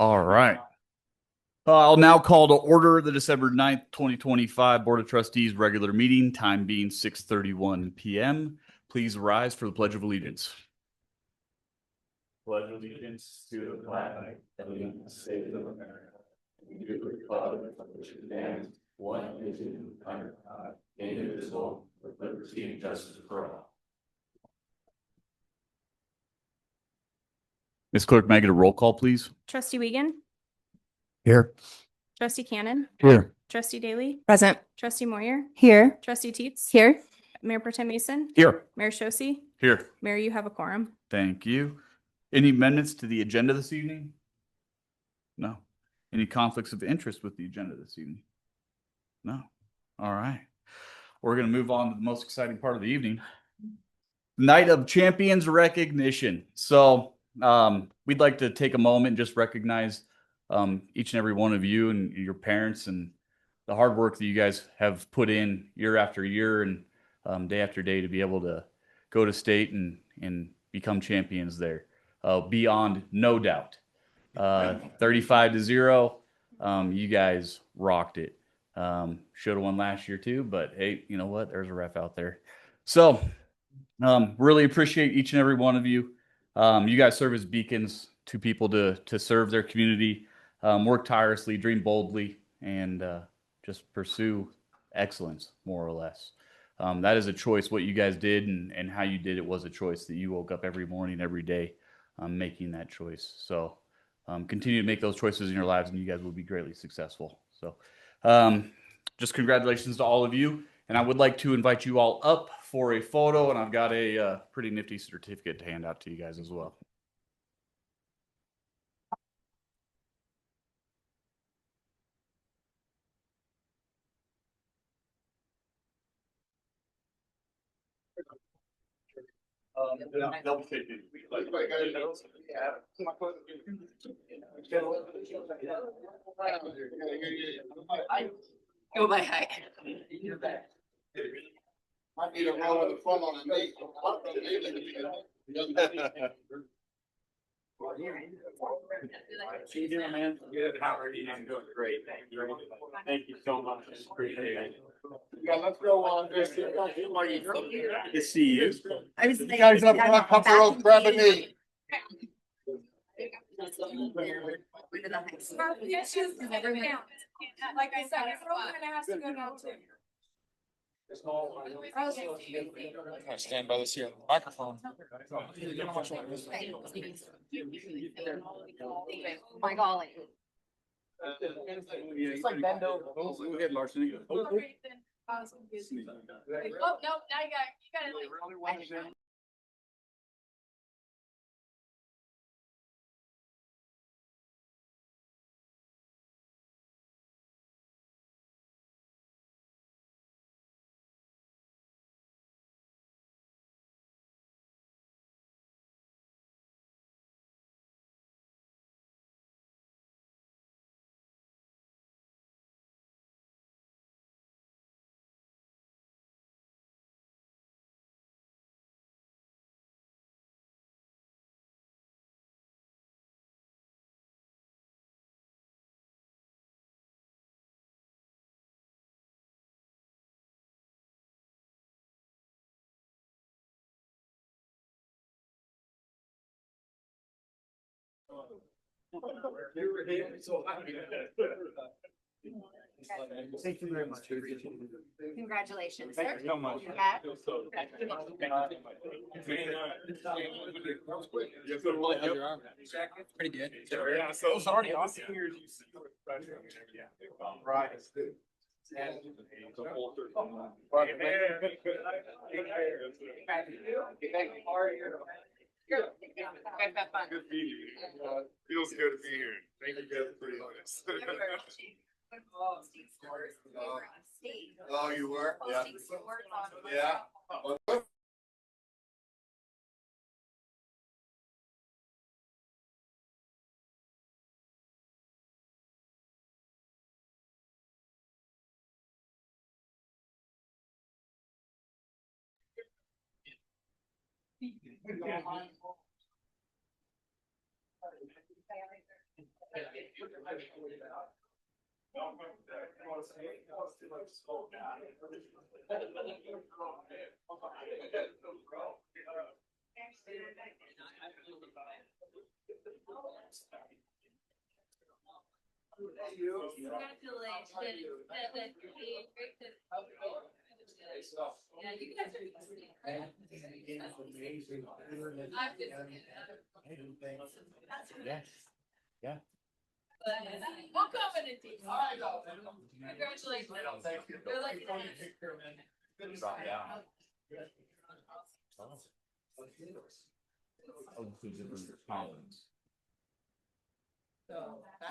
All right. I'll now call to order the December 9th, 2025 Board of Trustees regular meeting, time being 6:31 p.m. Please rise for the Pledge of Allegiance. Pledge allegiance to the flag of the United States of America, and to the republic for which it stands, one nation under God, indivisible, with liberty and justice for all. Ms. Clerk, may I get a roll call, please? Trustee Wiegand, Here. Trustee Cannon, Here. Trustee Daly, Present. Trustee Moyer, Here. Trustee Teets, Here. Mayor Pro Tem Mason, Here. Mayor Shosse. Here. Mayor, you have a quorum. Thank you. Any amendments to the agenda this evening? No. Any conflicts of interest with the agenda this evening? No. All right. We're going to move on to the most exciting part of the evening. Night of Champions recognition. So we'd like to take a moment and just recognize each and every one of you and your parents and the hard work that you guys have put in year after year and day after day to be able to go to state and become champions there. Beyond no doubt. 35-0. You guys rocked it. Should have won last year too, but hey, you know what? There's a ref out there. So really appreciate each and every one of you. You guys serve as beacons to people to serve their community, work tirelessly, dream boldly, and just pursue excellence, more or less. That is a choice. What you guys did and how you did it was a choice that you woke up every morning, every day, making that choice. So continue to make those choices in your lives, and you guys will be greatly successful. So just congratulations to all of you. And I would like to invite you all up for a photo, and I've got a pretty nifty certificate to hand out to you guys as well. They'll take it. Go by height. Might need a roll of the front on the knee. Man. Good. How are you? I'm doing great. Thank you so much. Appreciate it. Yeah, let's go on. Good to see you. I was You guys up front, come for old, grab a knee. Like I said, everyone kind of has to go now too. Stand by this here microphone. My golly. Just like bend over. Go ahead, Larson. Oh, no, now you got it like. Thank you very much. Congratulations, Thank sir. you so much. Pretty good. Yeah, so it's already on. Right. Good. Have fun. Good to be here. Feels good to be here. Thank you guys for doing this. Oh, you were? Yeah. Yeah. Yes. Yeah. We'll come in a team. Congratulations. Good luck. Drop down.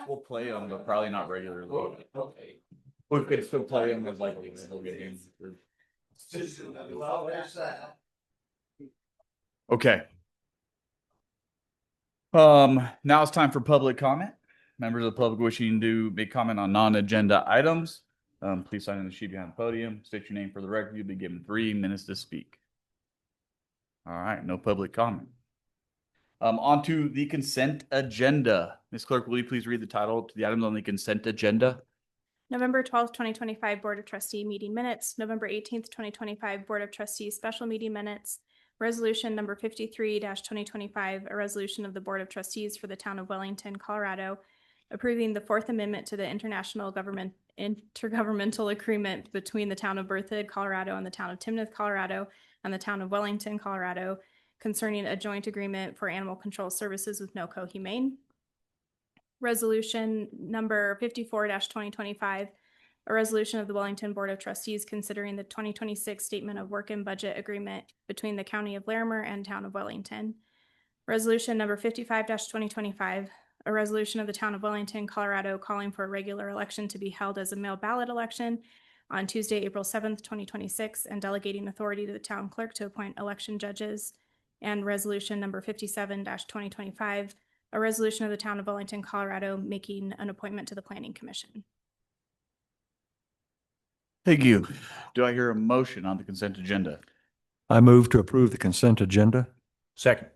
We'll play them, but probably not regularly. Okay. We could still play them as like a game. Okay. Now it's time for public comment. Members of the public wishing to make comment on non-agenda items, please sign in the sheet behind the podium. State your name for the record. You'll be given 3 minutes to speak. All right, no public comment. On to the consent agenda. Ms. Clerk, will you please read the title to the items on the consent agenda? November 12th, 2025 Board of Trustee meeting minutes, November 18th, 2025 Board of Trustees special meeting minutes, resolution number 53-2025, a resolution of the Board of Trustees for the town of Wellington, Colorado, approving the Fourth Amendment to the Intergovernmental Agreement between the town of Berthoud, Colorado, and the town of Timnath, Colorado, and the town of Wellington, Colorado, concerning a joint agreement for animal control services with NOCO Humane. Resolution number 54-2025, a resolution of the Wellington Board of Trustees considering the 2026 Statement of Work and Budget Agreement between the County of Larimer and Town of Wellington. Resolution number 55-2025, a resolution of the Town of Wellington, Colorado, calling for a regular election to be held as a mail ballot election on Tuesday, April 7th, 2026, and delegating authority to the town clerk to appoint election judges. And resolution number 57-2025, a resolution of the Town of Wellington, Colorado, making an appointment to the Planning Commission. Thank you. Do I hear a motion on the consent agenda? I move to approve the consent agenda. Second.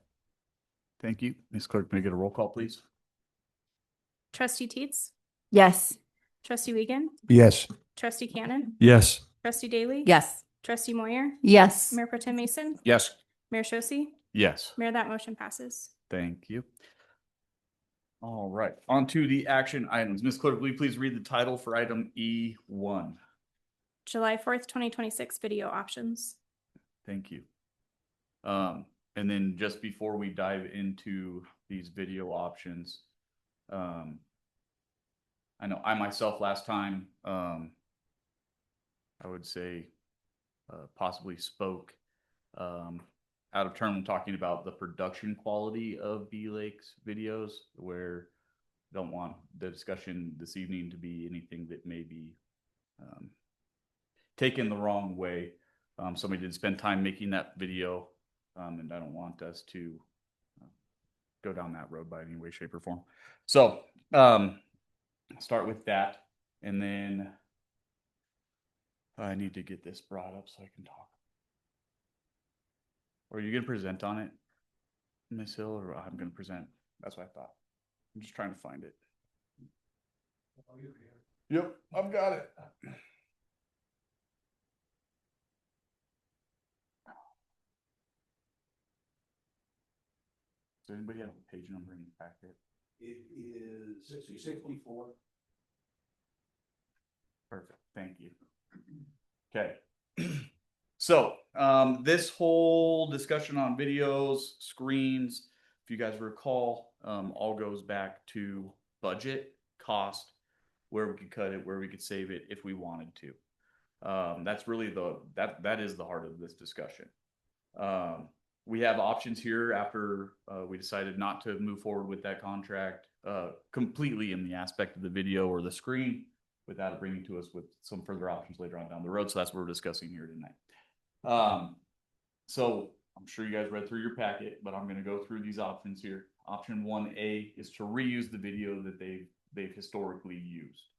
Thank you. Ms. Clerk, may I get a roll call, please? Trustee Teets, Yes. Trustee Wiegand, Yes. Trustee Cannon, Yes. Trustee Daly. Yes. Trustee Moyer, Yes. Mayor Pro Tem Mason, Yes. Mayor Shosse. Yes. Mayor, that motion passes. Thank you. All right, on to the action items. Ms. Clerk, will you please read the title for item E1? July 4th, 2026 video options. Thank you. And then just before we dive into these video options, I know I myself last time, I would say possibly spoke out of turn when talking about the production quality of B-Lake's videos, where I don't want the discussion this evening to be anything that may be taken the wrong way. Somebody did spend time making that video, and I don't want us to go down that road by any way, shape, or form. So start with that, and then I need to get this brought up so I can talk. Or are you going to present on it, Ms. Hill, or I'm going to present? That's what I thought. I'm just trying to find it. Yep, I've got it. Does anybody have a page number in the packet? It is 64. Perfect, thank you. Okay. So this whole discussion on videos, screens, if you guys recall, all goes back to budget, cost, where we could cut it, where we could save it if we wanted to. That's really that is the heart of this discussion. We have options here after we decided not to move forward with that contract completely in the aspect of the video or the screen, without it bringing to us with some further options later on down the road. So that's what we're discussing here tonight. So I'm sure you guys read through your packet, but I'm going to go through these options here. Option 1A is to reuse the video that they've historically used.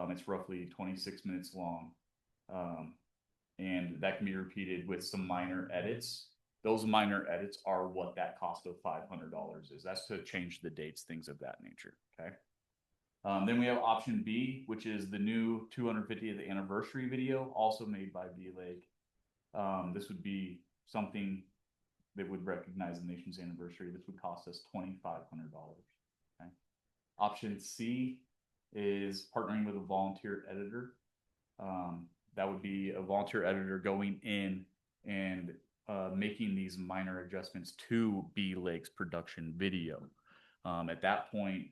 It's roughly 26 minutes long, and that can be repeated with some minor edits. Those minor edits are what that cost of $500 is. That's to change the dates, things of that nature. Okay. Then we have option B, which is the new 250th anniversary video, also made by B-Lake. This would be something that would recognize the nation's anniversary. This would cost us $2,500. Okay. Option C is partnering with a volunteer editor. That would be a volunteer editor going in and making these minor adjustments to B-Lake's production video. At that point,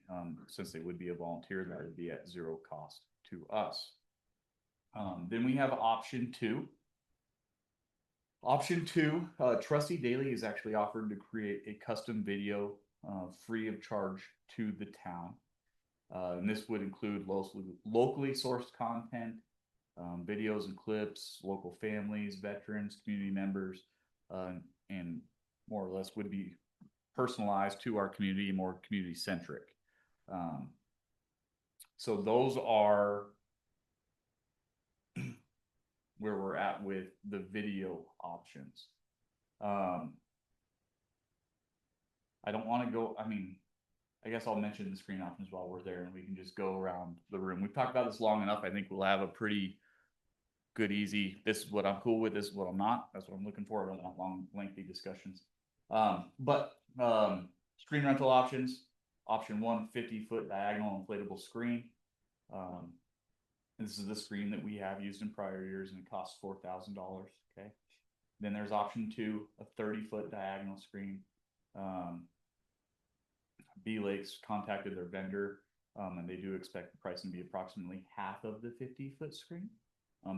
since they would be a volunteer, that would be at zero cost to us. Then we have option two. Option two, Trustee Daily is actually offered to create a custom video free of charge to the town. And this would include locally sourced content, videos and clips, local families, veterans, community members, and more or less would be personalized to our community, more community centric. So those are where we're at with the video options. I don't want to go, I mean, I guess I'll mention the screen options while we're there and we can just go around the room. We've talked about this long enough. I think we'll have a pretty good, easy, this is what I'm cool with, this is what I'm not. That's what I'm looking for. I don't want long, lengthy discussions. Screen rental options. Option one, 50-foot diagonal inflatable screen. This is the screen that we have used in prior years and it costs $4,000. Okay. Then there's option two, a 30-foot diagonal screen. B-Lakes contacted their vendor and they do expect the pricing to be approximately half of the 50-foot screen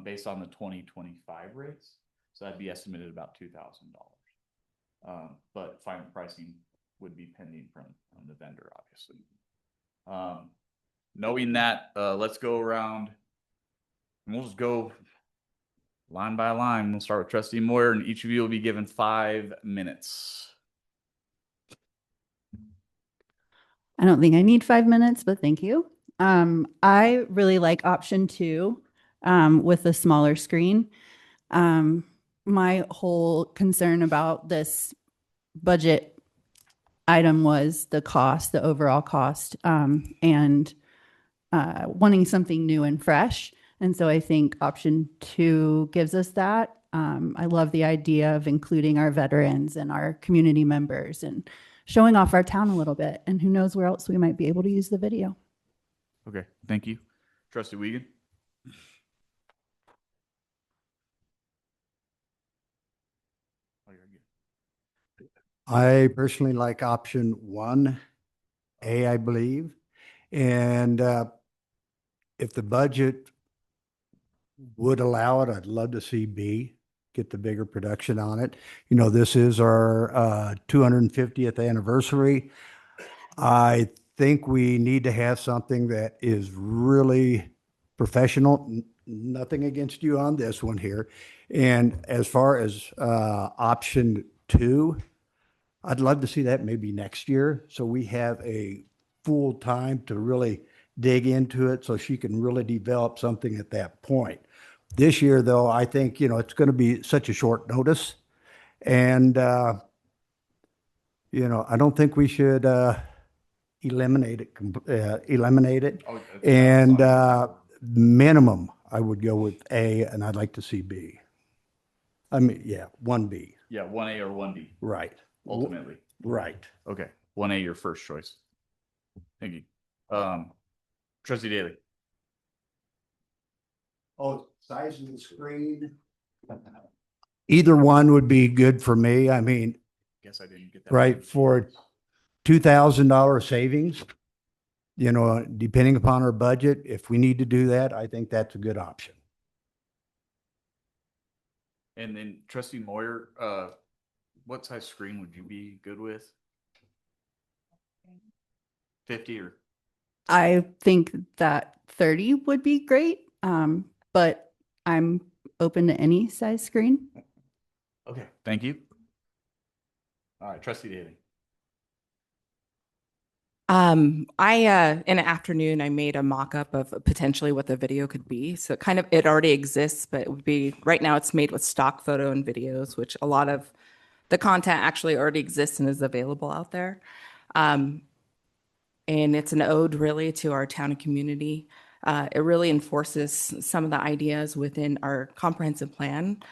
based on the 2025 rates. So that'd be estimated about $2,000. But final pricing would be pending from the vendor, obviously. Knowing that, let's go around and we'll just go line by line. We'll start with Trustee Moyer and each of you will be given 5 minutes. I don't think I need 5 minutes, but thank you. I really like option two with the smaller screen. My whole concern about this budget item was the cost, the overall cost, and wanting something new and fresh. And so I think option two gives us that. I love the idea of including our veterans and our community members and showing off our town a little bit. And who knows where else we might be able to use the video. Okay, thank you. Trustee Wiegand? I personally like option 1A, I believe. And if the budget would allow it, I'd love to see B, get the bigger production on it. You know, this is our 250th anniversary. I think we need to have something that is really professional. Nothing against you on this one here. And as far as option 2, I'd love to see that maybe next year. So we have a full time to really dig into it so she can really develop something at that point. This year, though, I think, you know, it's going to be such a short notice. And, you know, I don't think we should eliminate it. Oh, And minimum, I would go with A, and I'd like to see B. I mean, yeah, 1B. Yeah, 1A or 1B, Right. ultimately. Right. Okay, 1A, your first choice. Thank you. Trustee Daly? Oh, size of the screen? Either one would be good for me. I mean, Guess I didn't get that. right, for $2,000 savings, you know, depending upon our budget, if we need to do that, I think that's a good option. And then Trustee Moyer, what size screen would you be good with? 50 or? I think that 30 would be great, but I'm open to any size screen. Okay, thank you. All right, Trustee Daly. In an afternoon, I made a mock-up of potentially what the video could be. So it already exists, but it would be, right now it's made with stock photo and videos, which a lot of the content actually already exists and is available out there. and it's an ode really to our town and community. It really enforces some of the ideas within our comprehensive plan,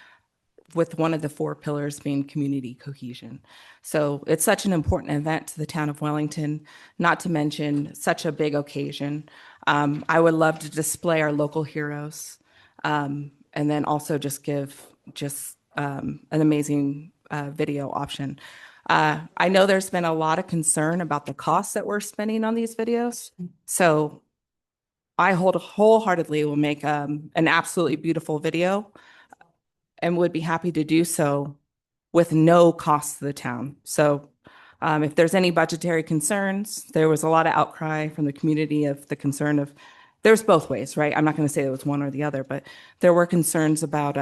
with one of the 4 pillars being community cohesion. So it's such an important event to the town of Wellington, not to mention such a big occasion. I would love to display our local heroes, and then also just give an amazing video option. I know there's been a lot of concern about the costs that we're spending on these videos. So I wholeheartedly will make an absolutely beautiful video and would be happy to do so with no cost to the town. So if there's any budgetary concerns, there was a lot of outcry from the community of the concern of, there's both ways, right? I'm not going to say it was one or the other, but there were concerns about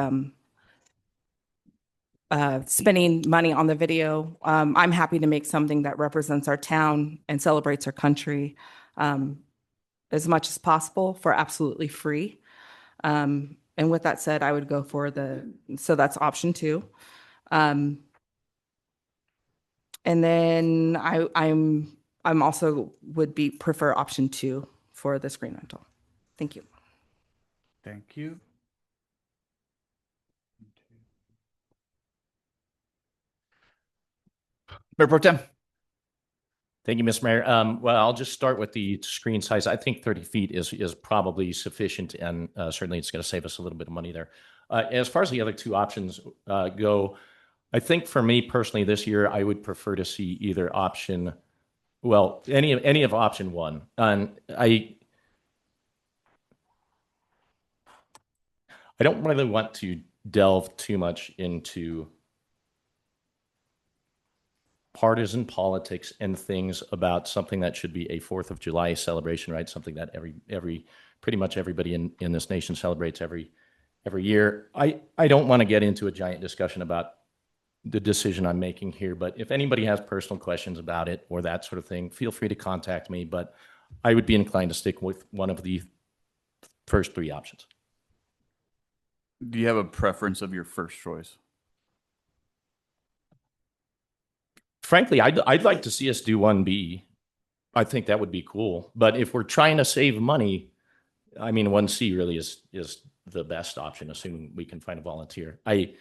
spending money on the video. I'm happy to make something that represents our town and celebrates our country as much as possible for absolutely free. And with that said, I would go for so that's option 2. And then I'm also prefer option 2 for the screen rental. Thank you. Thank you. Mayor Pro Tem. Thank you, Mr. Mayor. Well, I'll just start with the screen size. I think 30 feet is probably sufficient, and certainly it's going to save us a little bit of money there. As far as the other 2 options go, I think for me personally this year, I would prefer to see either option, well, any of option 1. And I don't really want to delve too much into partisan politics and things about something that should be a 4th of July celebration, right? Something that pretty much everybody in this nation celebrates every year. I don't want to get into a giant discussion about the decision I'm making here, but if anybody has personal questions about it or that sort of thing, feel free to contact me, but I would be inclined to stick with one of the first 3 options. Do you have a preference of your first choice? Frankly, I'd like to see us do 1B. I think that would be cool. But if we're trying to save money, I mean, 1C really is the best option, assuming we can find a volunteer. I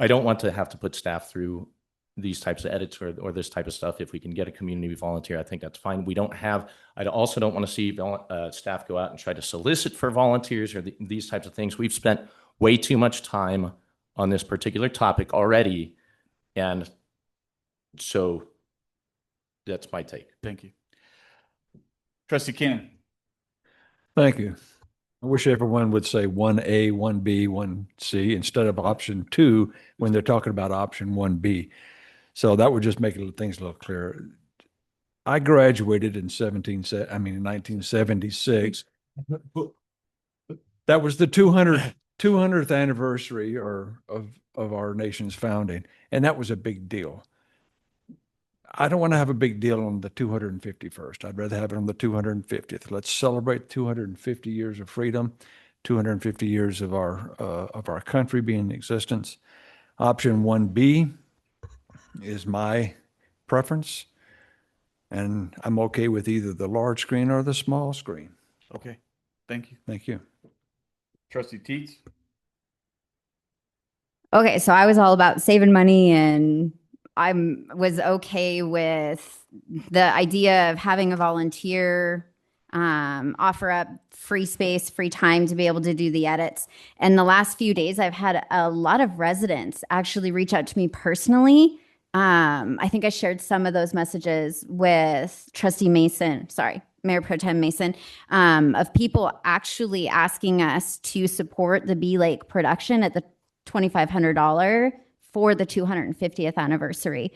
don't want to have to put staff through these types of edits or this type of stuff. If we can get a community volunteer, I think that's fine. I also don't want to see staff go out and try to solicit for volunteers or these types of things. We've spent way too much time on this particular topic already. And so that's my take. Thank you. Trustee Cannon. Thank you. I wish everyone would say 1A, 1B, 1C instead of option 2 when they're talking about option 1B. So that would just make things a little clearer. I graduated in 1976. That was the 200th anniversary of our nation's founding, and that was a big deal. I don't want to have a big deal on the 251st. I'd rather have it on the 250th. Let's celebrate 250 years of freedom, 250 years of our country being in existence. Option 1B is my preference, and I'm okay with either the large screen or the small screen. Okay, thank you. Thank you. Trustee Teets. Okay, so I was all about saving money, and I was okay with the idea of having a volunteer offer up free space, free time to be able to do the edits. And the last few days, I've had a lot of residents actually reach out to me personally. I think I shared some of those messages with Mayor Pro Tem Mason, of people actually asking us to support the Bee Lake production at the $2,500 for the 250th anniversary.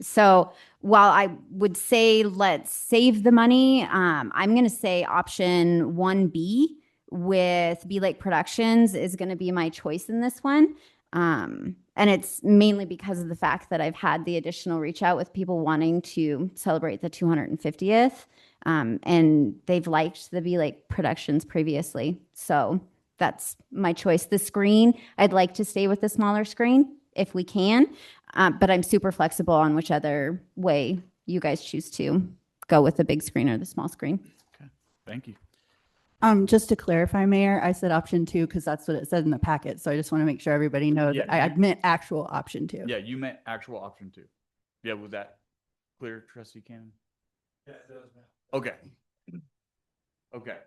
So while I would say let's save the money, I'm going to say option 1B with Bee Lake Productions is going to be my choice in this one. And it's mainly because of the fact that I've had the additional reach out with people wanting to celebrate the 250th. And they've liked the Bee Lake Productions previously. So that's my choice. The screen, I'd like to stay with the smaller screen if we can, but I'm super flexible on which other way you guys choose to go with the big screen or the small screen. Thank you. Just to clarify, Mayor, I said option 2 because that's what it said in the packet. So I just want to make sure everybody knows Yeah, I meant actual option 2. Yeah, you meant actual option 2. Yeah, was that clear, Trustee Cannon? Yeah, it does now. Okay. Okay.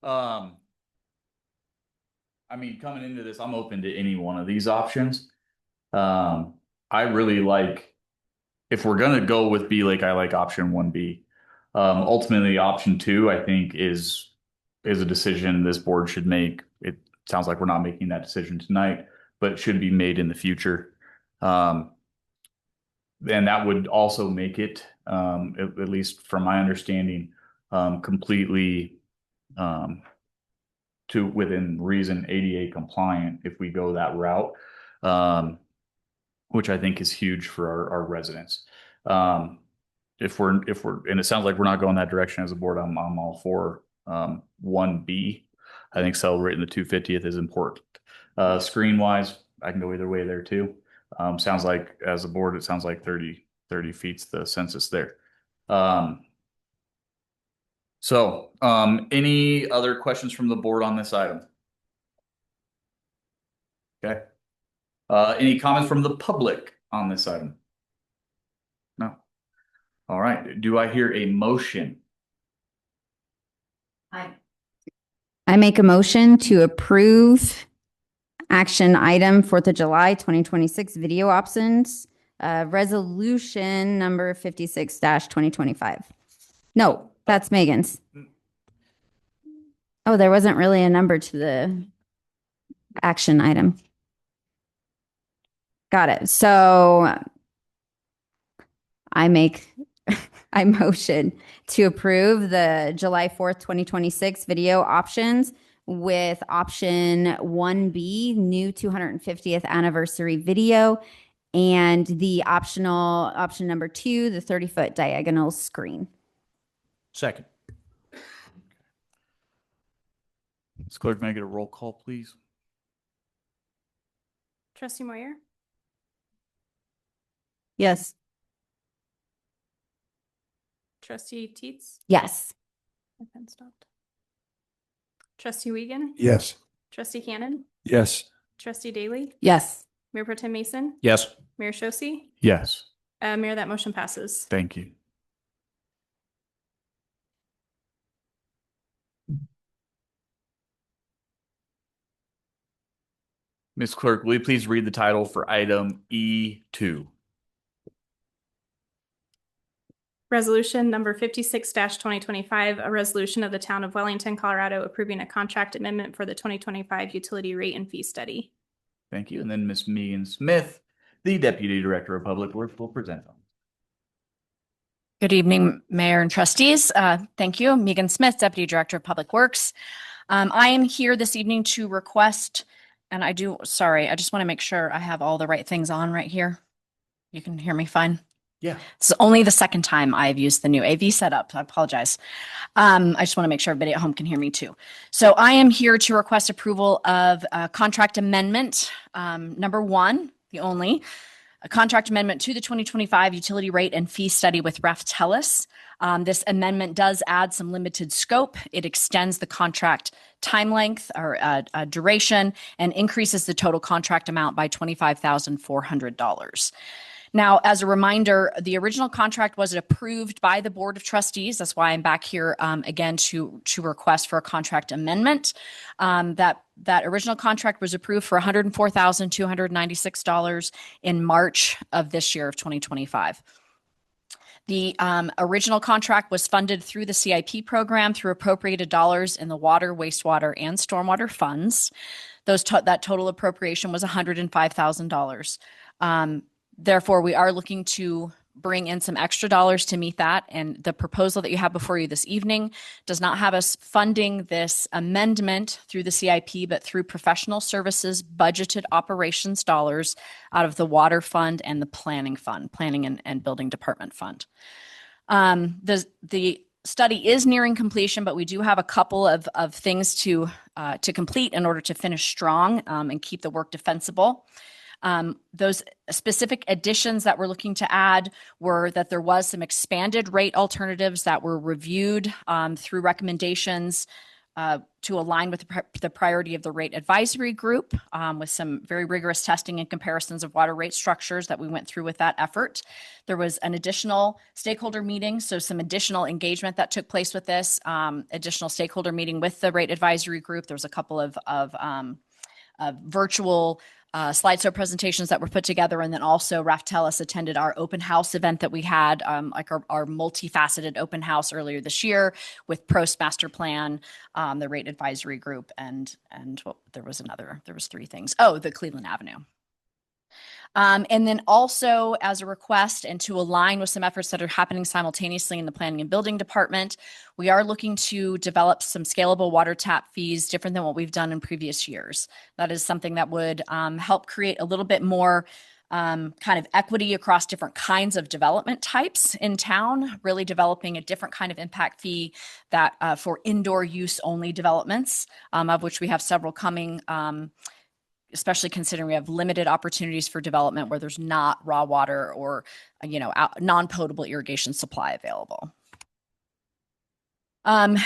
I mean, coming into this, I'm open to any one of these options. I really like, if we're gonna go with B Lake, I like option 1B. Ultimately, option 2, I think, is a decision this board should make. It sounds like we're not making that decision tonight, but it should be made in the future. And that would also make it, at least from my understanding, completely to within reason ADA compliant if we go that route, which I think is huge for our residents. If we're, and it sounds like we're not going that direction as a board, I'm all for 1B. I think celebrating the 250th is important. Screen wise, I can go either way there too. Sounds like as a board, it sounds like 30 feet's the census there. Any other questions from the board on this item? Okay. Any comments from the public on this item? No. All right. Do I hear a motion? I make a motion to approve action item 4th of July 2026 video options, resolution number 56-2025. No, that's Megan's. Oh, there wasn't really a number to the action item. Got it. So I motion to approve the July 4th, 2026 video options with option 1B, new 250th anniversary video, and the optional option number 2, the 30-foot diagonal screen. Second. Ms. Clerk, may I get a roll call, please? Trustee Moyer, Yes. Trustee Teets, Yes. my pen stopped. Trustee Wiegand, Yes. Trustee Cannon, Yes. Trustee Daly, Yes. Mayor Pro Tem Mason, Yes. Mayor Shosse. Yes. Mayor, that motion passes. Thank you. Ms. Clerk, will you please read the title for item E2? Resolution number 56-2025, a resolution of the town of Wellington, Colorado, approving a contract amendment for the 2025 utility rate and fee study. Thank you. And then Ms. Megan Smith, the Deputy Director of Public Works, will present them. Good evening, Mayor and Trustees. Thank you. Megan Smith, Deputy Director of Public Works. I am here this evening to request, and I just want to make sure I have all the right things on right here. You can hear me fine? Yeah. It's only the second time I've used the new AV setup. I apologize. I just want to make sure everybody at home can hear me too. So I am here to request approval of a contract amendment, number 1, the only, a contract amendment to the 2025 utility rate and fee study with Ref Telus. This amendment does add some limited scope. It extends the contract time length or duration and increases the total contract amount by $25,400. Now, as a reminder, the original contract was approved by the Board of Trustees. That's why I'm back here again to request for a contract amendment. That original contract was approved for $104,296 in March of this year of 2025. The original contract was funded through the CIP program through appropriated dollars in the water, wastewater, and stormwater funds. That total appropriation was $105,000. Therefore, we are looking to bring in some extra dollars to meet that. And the proposal that you have before you this evening does not have us funding this amendment through the CIP, but through professional services budgeted operations dollars out of the water fund and the planning fund, planning and building department fund. The study is nearing completion, but we do have a couple of things to complete in order to finish strong and keep the work defensible. Those specific additions that we're looking to add were that there was some expanded rate alternatives that were reviewed through recommendations to align with the priority of the rate advisory group, with some very rigorous testing and comparisons of water rate structures that we went through with that effort. There was an additional stakeholder meeting, so some additional engagement that took place with this, additional stakeholder meeting with the rate advisory group. There was a couple of virtual slideshow presentations that were put together. And then also Raftelis attended our open house event that we had, like our multifaceted open house earlier this year with Prost Master Plan, the rate advisory group, and well, there was 3 things. Oh, the Cleveland Avenue. And then also as a request and to align with some efforts that are happening simultaneously in the planning and building department, we are looking to develop some scalable water tap fees different than what we've done in previous years. That is something that would help create a little bit more kind of equity across different kinds of development types in town, really developing a different kind of impact fee that for indoor use only developments, of which we have several coming, especially considering we have limited opportunities for development where there's not raw water or, non-potable irrigation supply available.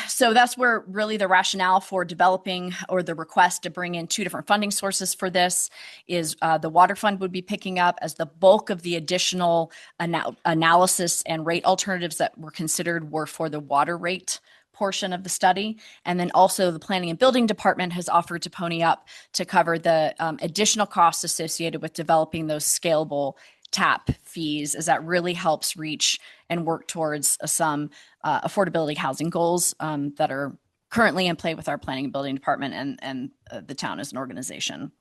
So that's where really the rationale for developing or the request to bring in 2 different funding sources for this is the water fund would be picking up as the bulk of the additional analysis and rate alternatives that were considered were for the water rate portion of the study. And then also the planning and building department has offered to pony up to cover the additional costs associated with developing those scalable tap fees, as that really helps reach and work towards some affordability housing goals that are currently in play with our planning and building department and the town as an organization.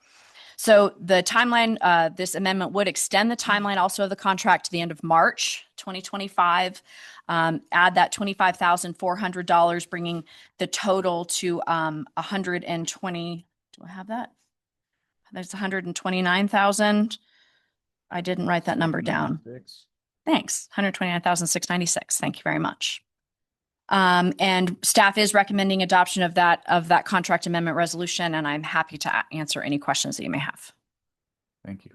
So the timeline, this amendment would extend the timeline also of the contract to the end of March 2025. Add that $25,400, bringing the total to 120. Do I have that? That's 129,000. I didn't write that number down. Thanks. 129,696. Thank you very much. And staff is recommending adoption of that contract amendment resolution, and I'm happy to answer any questions that you may have. Thank you.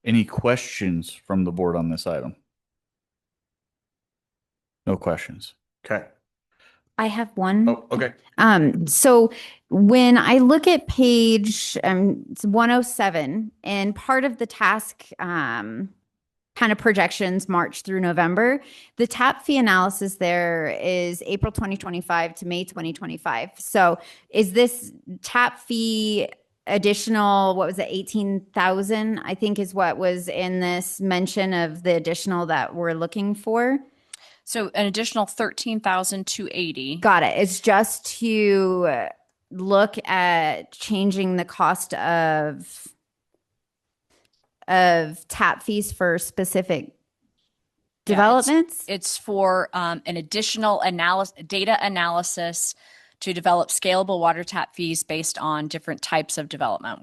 Any questions from the board on this item? No questions. Okay. I have one. Oh, okay. So when I look at page it's 107 and part of the task kind of projections March through November, the tap fee analysis there is April 2025 to May 2025. So is this tap fee additional, what was it, 18,000, I think is what was in this mention of the additional that we're looking for? So an additional 13,280. Got it. It's just to look at changing the cost of tap fees for specific developments. It's for an additional data analysis to develop scalable water tap fees based on different types of development,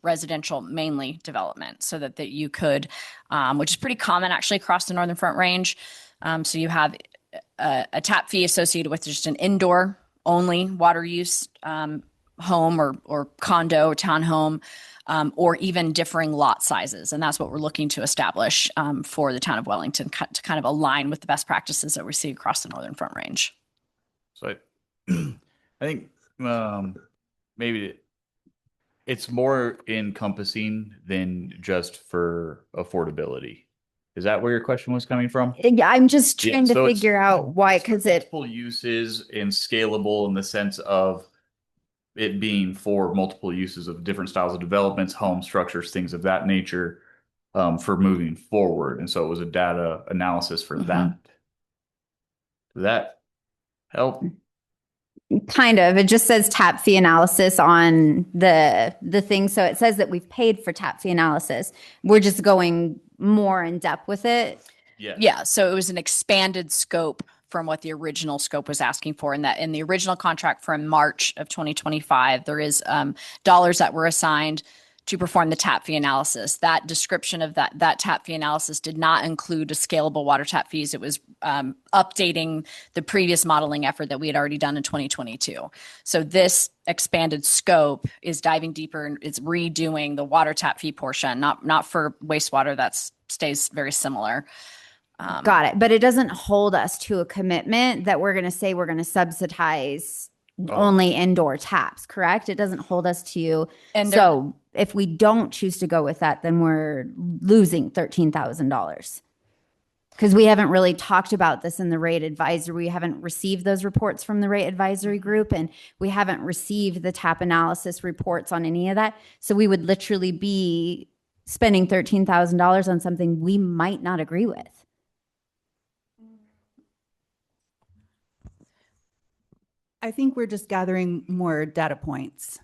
residential mainly development, so that you could, which is pretty common actually across the Northern Front Range. So you have a tap fee associated with just an indoor only water use home or condo or townhome, or even differing lot sizes. And that's what we're looking to establish for the town of Wellington to kind of align with the best practices that we see across the Northern Front Range. So I think maybe it's more encompassing than just for affordability. Is that where your question was coming from? Yeah, I'm just trying to figure out why, because multiple uses and scalable in the sense of it being for multiple uses of different styles of developments, home structures, things of that nature, for moving forward. And so it was a data analysis for that. Does that help? Kind of. It just says tap fee analysis on the thing. So it says that we've paid for tap fee analysis. We're just going more in depth with it. Yeah. So it was an expanded scope from what the original scope was asking for. And that in the original contract from March of 2025, there is dollars that were assigned to perform the tap fee analysis. That description of that tap fee analysis did not include a scalable water tap fees. It was updating the previous modeling effort that we had already done in 2022. So this expanded scope is diving deeper and it's redoing the water tap fee portion, not for wastewater. That stays very similar. Got it. But it doesn't hold us to a commitment that we're going to say we're going to subsidize only indoor taps, correct? It doesn't hold us to. And so if we don't choose to go with that, then we're losing $13,000. Because we haven't really talked about this in the rate advisory. We haven't received those reports from the rate advisory group, and we haven't received the tap analysis reports on any of that. So we would literally be spending $13,000 on something we might not agree with. I think we're just gathering more data points,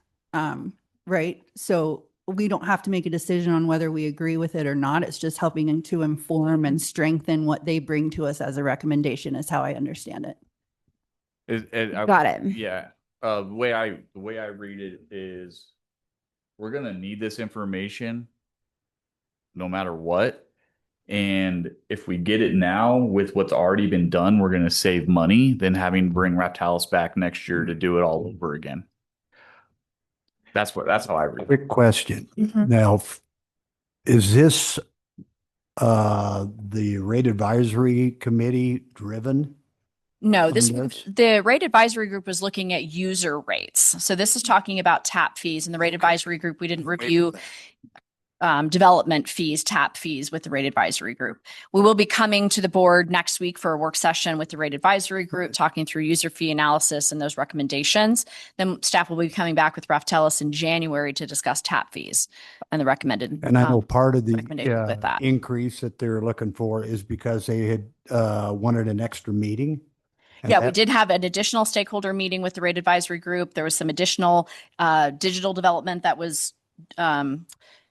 right? So we don't have to make a decision on whether we agree with it or not. It's just helping to inform and strengthen what they bring to us as a recommendation is how I understand it. Got it. Yeah. The way I read it is we're going to need this information no matter what. And if we get it now with what's already been done, we're going to save money than having to bring Raptalis back next year to do it all over again. That's how I read it. Quick question. Now, is this the rate advisory committee driven? No, on this? the rate advisory group was looking at user rates. So this is talking about tap fees, and the rate advisory group, we didn't review development fees, tap fees with the rate advisory group. We will be coming to the board next week for a work session with the rate advisory group, talking through user fee analysis and those recommendations. Then staff will be coming back with Raptalis in January to discuss tap fees and the recommended. And I know part of recommendation with the that. increase that they're looking for is because they had wanted an extra meeting. And Yeah, we did have an additional stakeholder meeting with the rate advisory group. There was some additional digital development that was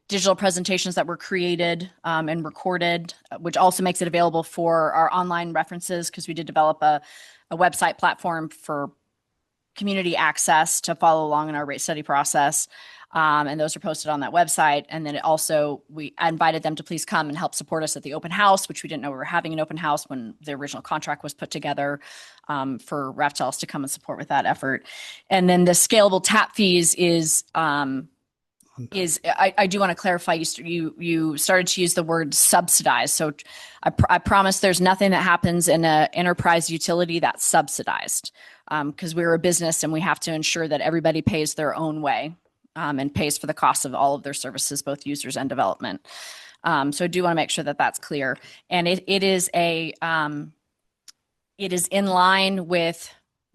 digital presentations that were created and recorded, which also makes it available for our online references, because we did develop a website platform for community access to follow along in our rate study process. And those are posted on that website. And then we invited them to please come and help support us at the open house, which we didn't know we were having an open house when the original contract was put together for Raptalis to come and support with that effort. And then the scalable tap fees I do want to clarify, you started to use the word subsidized. So I promise there's nothing that happens in an enterprise utility that's subsidized, because we're a business and we have to ensure that everybody pays their own way and pays for the cost of all of their services, both users and development. So I do want to make sure that that's clear. And it is in line with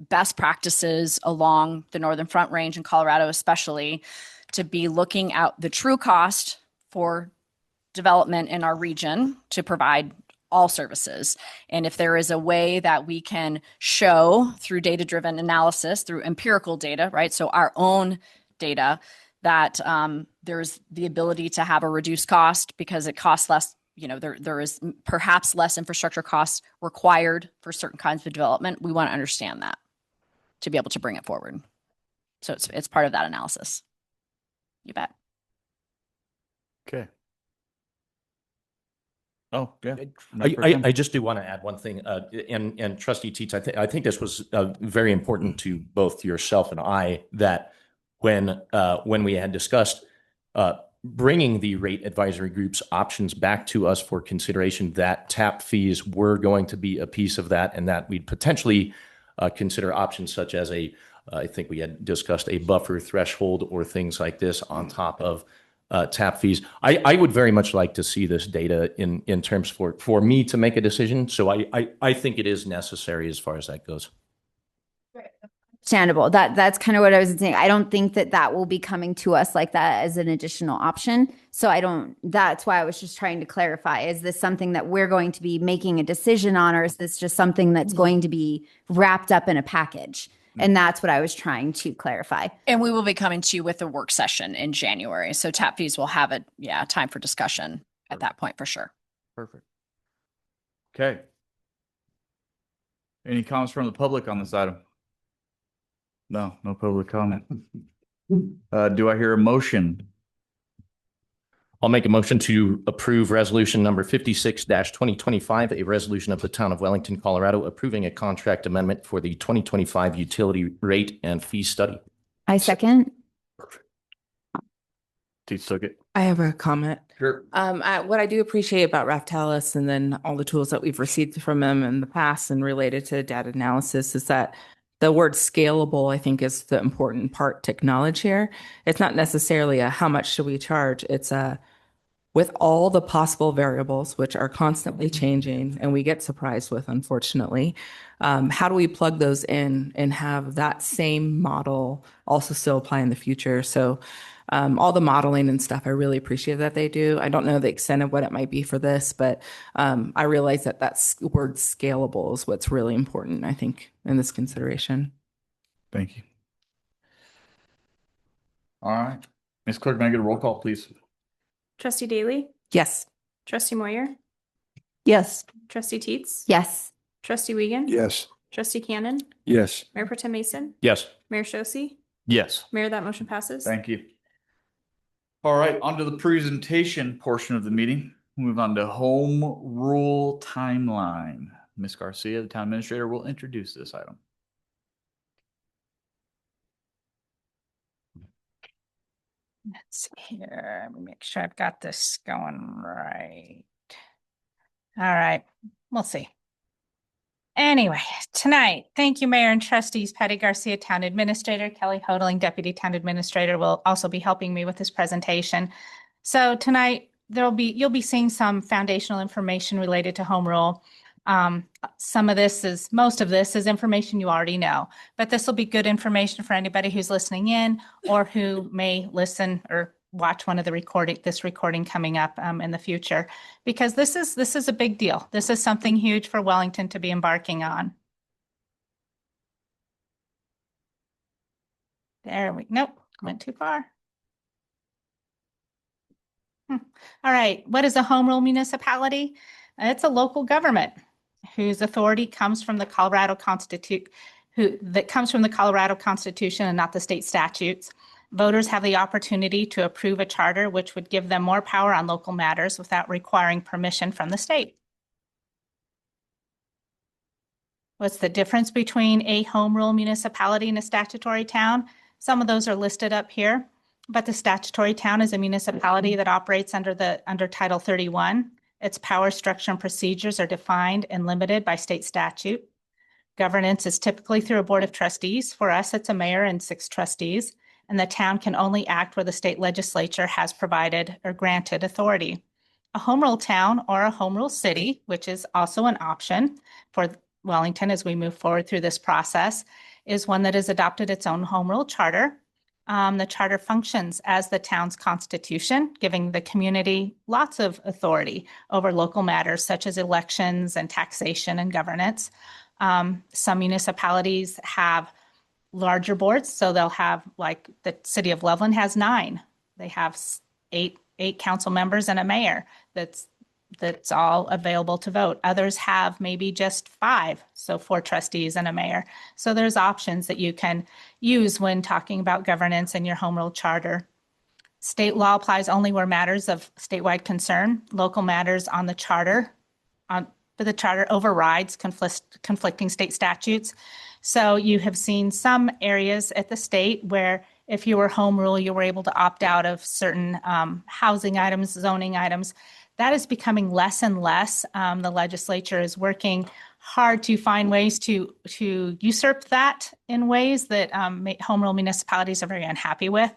best practices along the Northern Front Range in Colorado, especially, to be looking at the true cost for development in our region to provide all services. And if there is a way that we can show through data-driven analysis, through empirical data, right? So our own data, that there's the ability to have a reduced cost because it costs less, there is perhaps less infrastructure costs required for certain kinds of development. We want to understand that to be able to bring it forward. So it's part of that analysis. You bet. Okay. Oh, yeah. I just do want to add one thing, and Trustee Teets, I think this was very important to both yourself and I, that when we had discussed bringing the rate advisory group's options back to us for consideration, that tap fees were going to be a piece of that, and that we'd potentially consider options such as I think we had discussed a buffer threshold or things like this on top of tap fees. I would very much like to see this data in terms for me to make a decision. So I think it is necessary as far as that goes. Understandable. That's kind of what I was saying. I don't think that will be coming to us like that as an additional option. So that's why I was just trying to clarify. Is this something that we're going to be making a decision on, or is this just something that's going to be wrapped up in a package? And that's what I was trying to clarify. And we will be coming to you with a work session in January. So tap fees will have time for discussion at that point for sure. Perfect. Okay. Any comments from the public on this item? No public comment. Do I hear a motion I'll make a motion to approve resolution number 56-2025, a resolution of the town of Wellington, Colorado, approving a contract amendment for the 2025 utility rate and fee study. I second. Teach took it. I have a comment. Sure. What I do appreciate about Raftalis and then all the tools that we've received from them in the past and related to data analysis is that the word scalable, I think, is the important part to acknowledge here. It's not necessarily a how much should we charge. It's a with all the possible variables, which are constantly changing and we get surprised with, unfortunately, how do we plug those in and have that same model also still apply in the future? So all the modeling and stuff, I really appreciate that they do. I don't know the extent of what it might be for this, but I realize that word scalable is what's really important, I think, in this consideration. Thank you. All right. Ms. Clerk, may I get a roll call, please? Trustee Daly, Yes. trustee Moyer, Yes. trustee Teets, Yes. trustee Wiegand, Yes. trustee Cannon, Yes. Mayor Pro Tem Mason, Yes. Mayor Shosse. Yes. Mayor, that motion passes. Thank you. All right, on to the presentation portion of the meeting. Move on to home rule timeline. Ms. Garcia, the town administrator, will introduce this item. Let's see here. Let me make sure I've got this going right. All right, we'll see. Anyway, tonight, thank you, Mayor and Trustees. Patty Garcia, Town Administrator, Kelly Hodling, Deputy Town Administrator, will also be helping me with this presentation. So tonight, you'll be seeing some foundational information related to home rule. Most of this is information you already know, but this will be good information for anybody who's listening in or who may listen or watch one of this recording coming up in the future, because this is a big deal. This is something huge for Wellington to be embarking on. Nope, went too far. All right, what is a home rule municipality? It's a local government whose authority comes from the Colorado Constitution, and not the state statutes. Voters have the opportunity to approve a charter which would give them more power on local matters without requiring permission from the state. What's the difference between a home rule municipality and a statutory town? Some of those are listed up here, but the statutory town is a municipality that operates under Title 31. Its power, structure, and procedures are defined and limited by state statute. Governance is typically through a board of trustees. For us, it's a mayor and 6 trustees, and the town can only act where the state legislature has provided or granted authority. A home rule town or a home rule city, which is also an option for Wellington as we move forward through this process, is one that has adopted its own home rule charter. The charter functions as the town's constitution, giving the community lots of authority over local matters such as elections and taxation and governance. Some municipalities have larger boards, so they'll have, like the city of Loveland has 9. They have eight council members and a mayor that's all available to vote. Others have maybe just 5, so 4 trustees and a mayor. So there's options that you can use when talking about governance in your home rule charter. State law applies only where matters of statewide concern. Local matters on the charter, but the charter overrides conflicting state statutes. So you have seen some areas at the state where if you were home rule, you were able to opt out of certain housing items, zoning items. That is becoming less and less. The legislature is working hard to find ways to usurp that in ways that home rule municipalities are very unhappy with.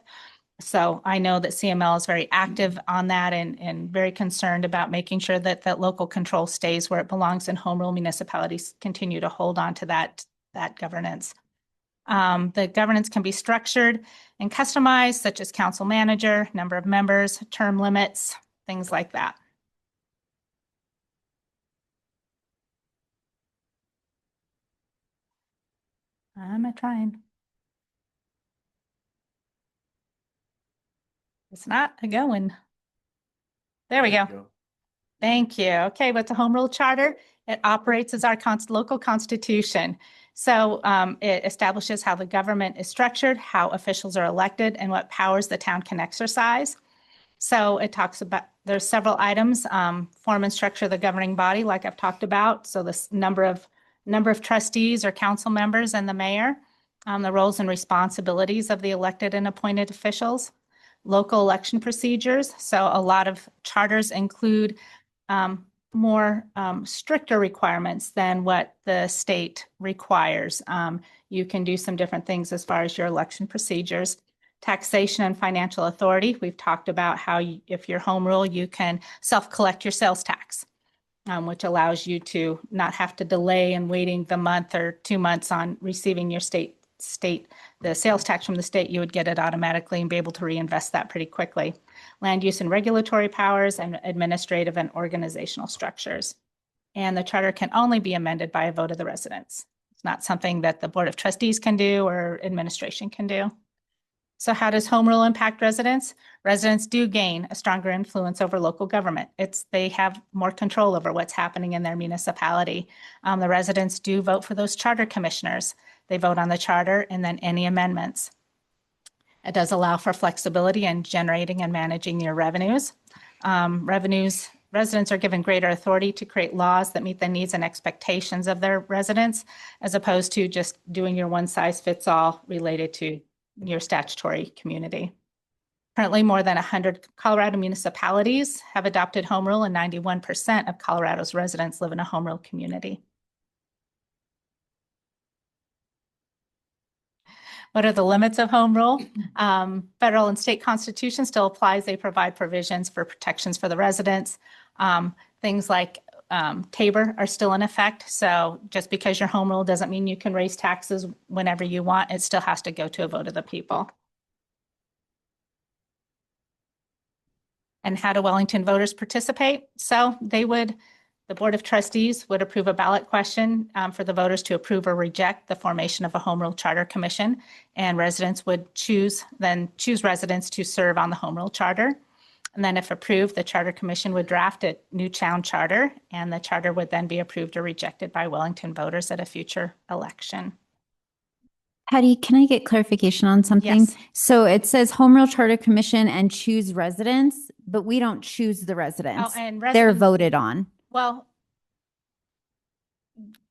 So I know that CML is very active on that and very concerned about making sure that local control stays where it belongs, and home rule municipalities continue to hold on to that governance. The governance can be structured and customized, such as council manager, number of members, term limits, things like that. I'm trying. It's not a going. There we go. Thank you. Okay, what's a home rule charter? It operates as our local constitution. So it establishes how the government is structured, how officials are elected, and what powers the town can exercise. So it talks about, there's several items, form and structure of the governing body, like I've talked about. So this number of trustees or council members and the mayor, the roles and responsibilities of the elected and appointed officials, local election procedures. So a lot of charters include more stricter requirements than what the state requires. You can do some different things as far as your election procedures. Taxation and financial authority. We've talked about how if you're home rule, you can self-collect your sales tax, which allows you to not have to delay and waiting the month or 2 months on receiving your the sales tax from the state. You would get it automatically and be able to reinvest that pretty quickly. Land use and regulatory powers, and administrative and organizational structures. And the charter can only be amended by a vote of the residents. It's not something that the Board of Trustees can do or administration can do. So how does home rule impact residents? Residents do gain a stronger influence over local government. They have more control over what's happening in their municipality. The residents do vote for those charter commissioners. They vote on the charter and then any amendments. It does allow for flexibility in generating and managing your revenues. Residents are given greater authority to create laws that meet the needs and expectations of their residents, as opposed to just doing your one-size-fits-all related to your statutory community. Currently, more than 100 Colorado municipalities have adopted home rule, and 91% of Colorado's residents live in a home rule community. What are the limits of home rule? Federal and state constitution still applies. They provide provisions for protections for the residents. Things like Tabor are still in effect. So just because you're home rule doesn't mean you can raise taxes whenever you want. It still has to go to a vote of the people. And how do Wellington voters participate? So the Board of Trustees would approve a ballot question for the voters to approve or reject the formation of a home rule charter commission. And residents would choose residents to serve on the home rule charter. And then if approved, the Charter Commission would draft a new town charter, and the charter would then be approved or rejected by Wellington voters at a future election. Patty, can I get clarification on something? Yes. So it says Home Rule Charter Commission and choose residents, but we don't choose the residents. Oh, and They're voted on. Well,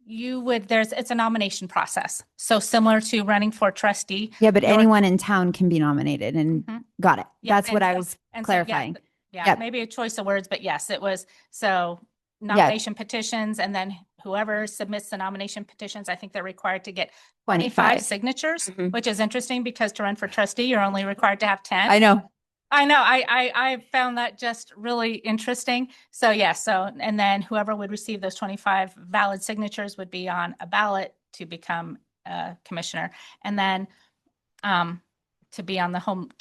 it's a nomination process. So similar to running for trustee. Yeah, but anyone in town can be nominated, and got it. Yeah, That's what I was clarifying. Yep. Maybe a choice of words, but yes, it was. So nomination petitions, and then whoever submits the nomination petitions, I think they're required to get 25 signatures, which is interesting because to run for trustee, you're only required to have 10. I know. I found that just really interesting. So and then whoever would receive those 25 valid signatures would be on a ballot to become a commissioner. And then to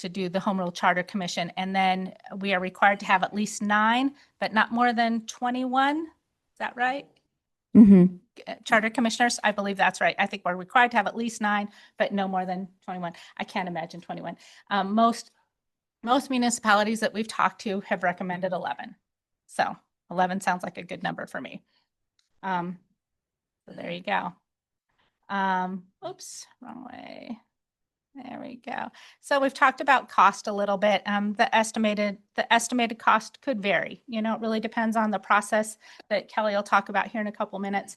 do the home rule charter commission. And then we are required to have at least 9, but not more than 21. Is that right? Charter commissioners, I believe that's right. I think we're required to have at least 9, but no more than 21. I can't imagine 21. Most municipalities that we've talked to have recommended 11. So 11 sounds like a good number for me. So there you go. Oops, wrong way. There we go. So we've talked about cost a little bit. The estimated cost could vary. It really depends on the process that Kelly will talk about here in a couple minutes.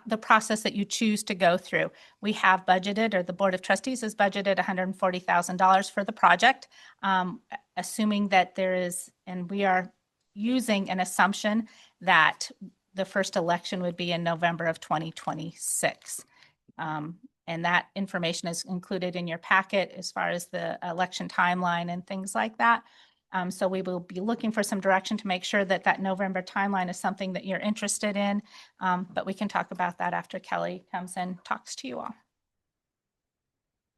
The process that you choose to go through. We have budgeted, or the Board of Trustees has budgeted $140,000 for the project, assuming that and we are using an assumption that the first election would be in November of 2026. And that information is included in your packet as far as the election timeline and things like that. So we will be looking for some direction to make sure that November timeline is something that you're interested in. But we can talk about that after Kelly comes and talks to you all.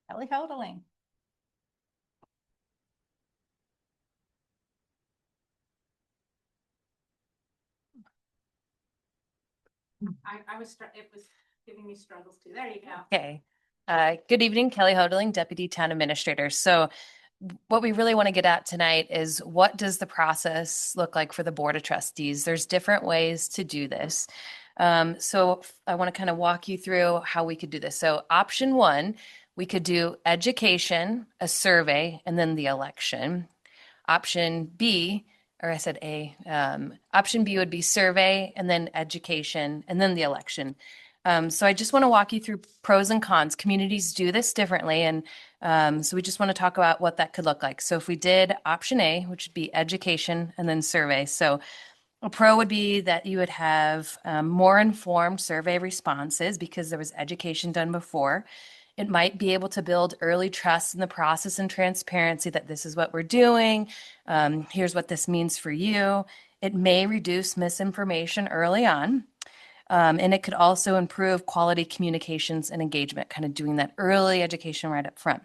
Kelly Hodeling. It was giving me struggles too. There you go. Okay. Good evening, Kelly Hodeling, Deputy Town Administrator. So what we really want to get at tonight is, what does the process look like for the Board of Trustees? There's different ways to do this. So I want to kind of walk you through how we could do this. So option 1, we could do education, a survey, and then the election. Option B, or I said A, option B would be survey and then education and then the election. So I just want to walk you through pros and cons. Communities do this differently. And so we just want to talk about what that could look like. So if we did option A, which would be education and then survey. So a pro would be that you would have more informed survey responses because there was education done before. It might be able to build early trust in the process and transparency that this is what we're doing. Here's what this means for you. It may reduce misinformation early on. And it could also improve quality communications and engagement, kind of doing that early education right up front.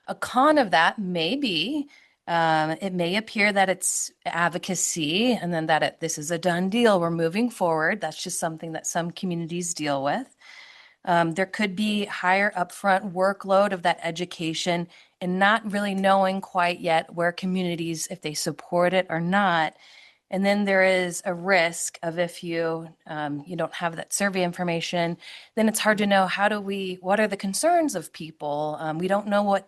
A con of that may be it may appear that it's advocacy and then that this is a done deal. We're moving forward. That's just something that some communities deal with. There could be higher upfront workload of that education and not really knowing quite yet where communities, if they support it or not. And then there is a risk of if you don't have that survey information, then it's hard to know what are the concerns of people? We don't know what,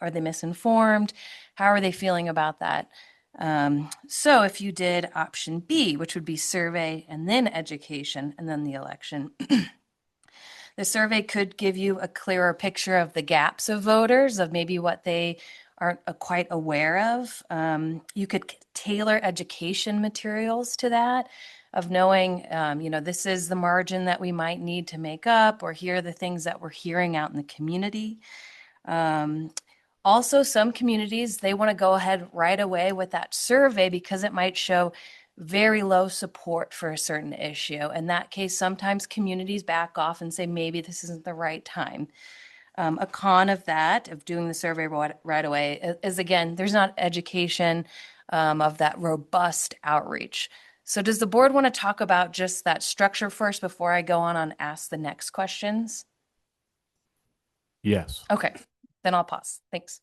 are they misinformed? How are they feeling about that? So if you did option B, which would be survey and then education and then the election, the survey could give you a clearer picture of the gaps of voters, of maybe what they aren't quite aware of. You could tailor education materials to that, of knowing, this is the margin that we might need to make up, or here are the things that we're hearing out in the community. Also, some communities, they want to go ahead right away with that survey because it might show very low support for a certain issue. In that case, sometimes communities back off and say, maybe this isn't the right time. A con of that, of doing the survey right away, is again, there's not education of that robust outreach. So does the board want to talk about just that structure first before I go on and ask the next questions? Yes. Okay, then I'll pause. Thanks.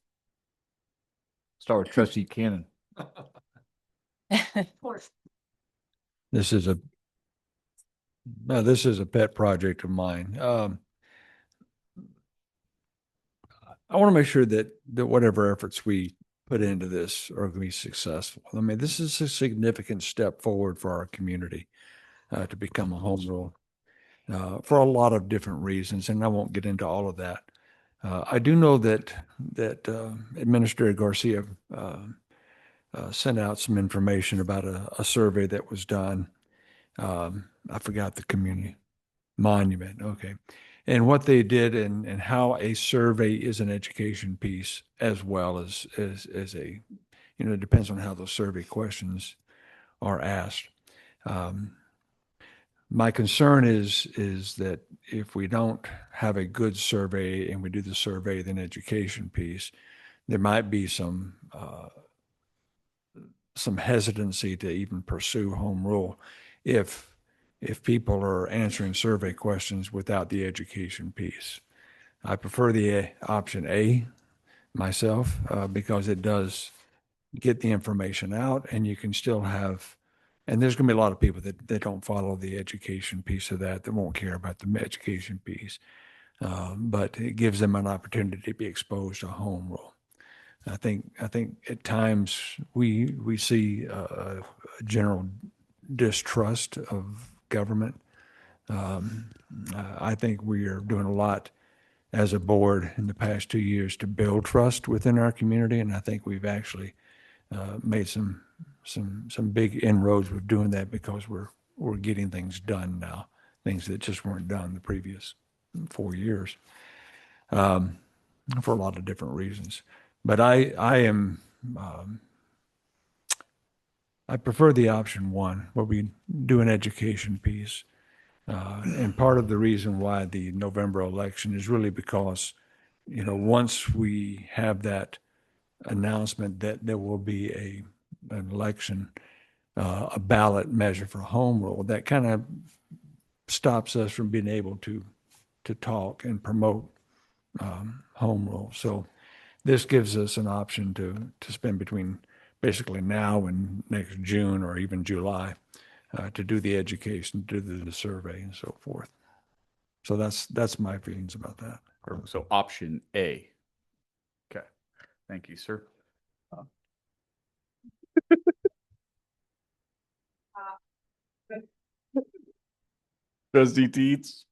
Start with Trustee Cannon. This is a pet project of mine. I want to make sure that whatever efforts we put into this are going to be successful. I mean, this is a significant step forward for our community to become a home rule for a lot of different reasons, and I won't get into all of that. I do know that Administrator Garcia sent out some information about a survey that was done. I forgot the community monument. Okay. And what they did and how a survey is an education piece as well as a, it depends on how those survey questions are asked. My concern is that if we don't have a good survey and we do the survey then education piece, there might be some hesitancy to even pursue home rule if people are answering survey questions without the education piece. I prefer the option A myself because it does get the information out and you can still have, and there's going to be a lot of people that don't follow the education piece of that won't care about the education piece. But it gives them an opportunity to be exposed to home rule. I think at times we see a general distrust of government. I think we are doing a lot as a board in the past 2 years to build trust within our community, and I think we've actually made some big inroads with doing that because we're getting things done now, things that just weren't done the previous 4 years for a lot of different reasons. But I prefer the option one, where we do an education piece. And part of the reason why the November election is really because, once we have that announcement that there will be an election, a ballot measure for home rule, that kind of stops us from being able to talk and promote home rule. So this gives us an option to spend between basically now and next June or even July to do the education, do the survey and so forth. So that's my feelings about that. So option A. Okay. Thank you, sir. Trustee Teets.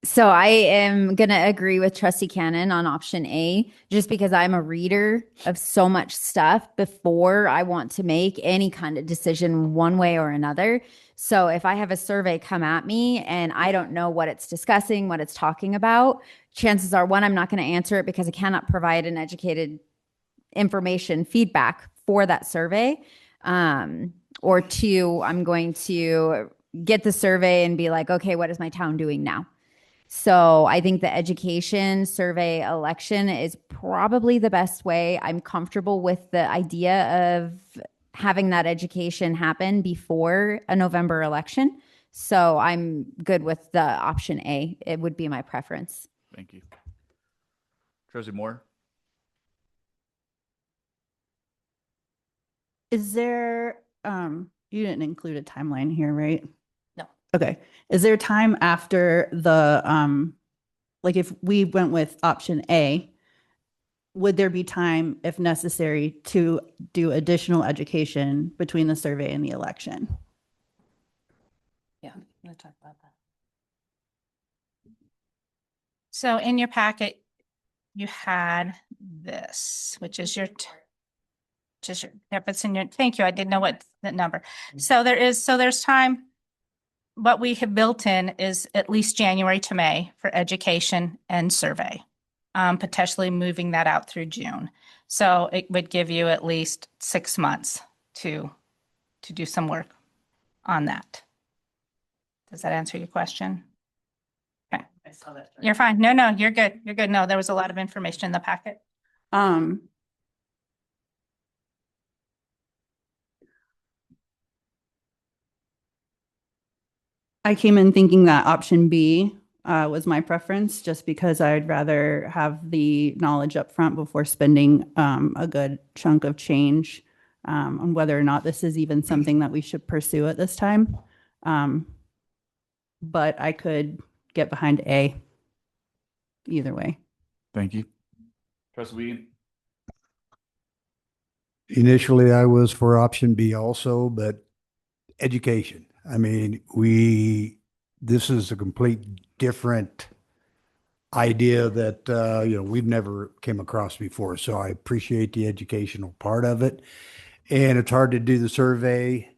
So I am going to agree with Trustee Cannon on option A, just because I'm a reader of so much stuff before I want to make any kind of decision one way or another. So if I have a survey come at me and I don't know what it's discussing, what it's talking about, chances are, one, I'm not going to answer it because I cannot provide an educated information feedback for that survey. Or two, I'm going to get the survey and be like, okay, what is my town doing now? So I think the education survey election is probably the best way. I'm comfortable with the idea of having that education happen before a November election. So I'm good with the option A. It would be my preference. Thank you. Trustee Moore. Is there, you didn't include a timeline here, right? No. Okay. Is there time after the, like if we went with option A, would there be time, if necessary, to do additional education between the survey and the election? Yeah, I'm gonna talk about that. So in your packet, you had this, which is your, if it's in your, thank you, I didn't know what that number. So there's time. What we have built in is at least January to May for education and survey, potentially moving that out through June. So it would give you at least 6 months to do some work on that. Does that answer your question? Okay. I saw that. You're fine. No, you're good. You're good. No, there was a lot of information in the packet. I came in thinking that option B was my preference, just because I'd rather have the knowledge up front before spending a good chunk of change on whether or not this is even something that we should pursue at this time. But I could get behind A either way. Thank you. Trustee Wiegand. Initially, I was for option B also, but education. I mean, this is a complete different idea that, we've never came across before. So I appreciate the educational part of it. And it's hard to do the survey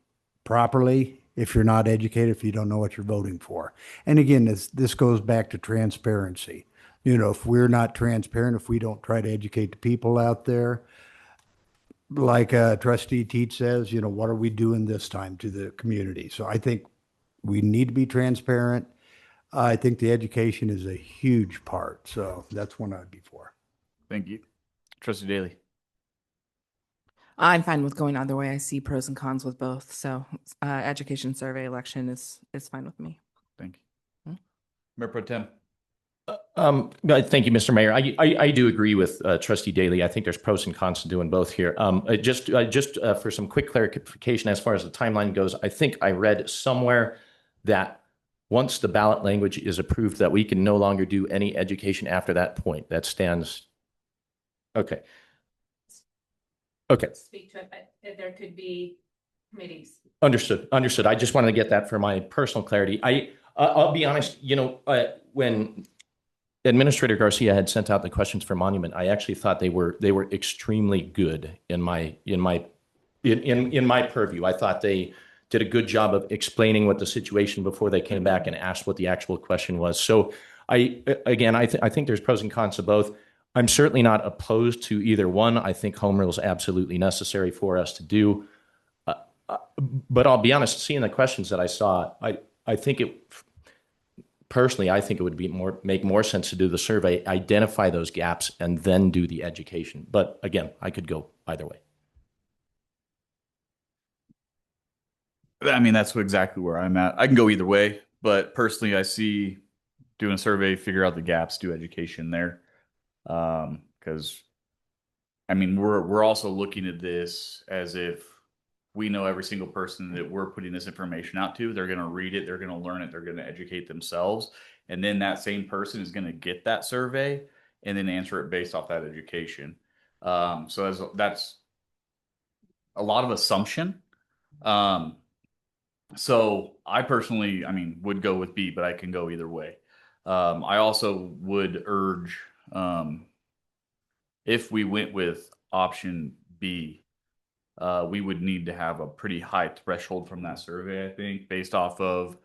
properly if you're not educated, if you don't know what you're voting for. And again, this goes back to transparency. If we're not transparent, if we don't try to educate the people out there, like Trustee Teets says, what are we doing this time to the community? So I think we need to be transparent. I think the education is a huge part. So that's one I'd be for. Thank you. Trustee Daly. I'm fine with going either way. I see pros and cons with both. So education survey election is fine with me. Thank you. Mayor Pro Tem. Thank you, Mr. Mayor. I do agree with Trustee Daly. I think there's pros and cons to doing both here. Just for some quick clarification, as far as the timeline goes, I think I read somewhere that once the ballot language is approved, that we can no longer do any education after that point. That stands. Okay. Okay. Speak to it, but there could be committees. Understood. I just wanted to get that for my personal clarity. I'll be honest, when Administrator Garcia had sent out the questions for Monument, I actually thought they were extremely good in my purview. I thought they did a good job of explaining what the situation before they came back and asked what the actual question was. So I think there's pros and cons to both. I'm certainly not opposed to either one. I think home rule is absolutely necessary for us to do. But I'll be honest, seeing the questions that I saw, I think it would make more sense to do the survey, identify those gaps, and then do the education. But again, I could go either way. I mean, that's exactly where I'm at. I can go either way, but personally, I see doing a survey, figure out the gaps, do education there. Because I mean, we're also looking at this as if we know every single person that we're putting this information out to. They're going to read it, they're going to learn it, they're going to educate themselves, and then that same person is going to get that survey and then answer it based off that education. So that's a lot of assumption. So I personally, I mean, would go with B, but I can go either way. I also would urge, if we went with option B, we would need to have a pretty high threshold from that survey, I think, based off of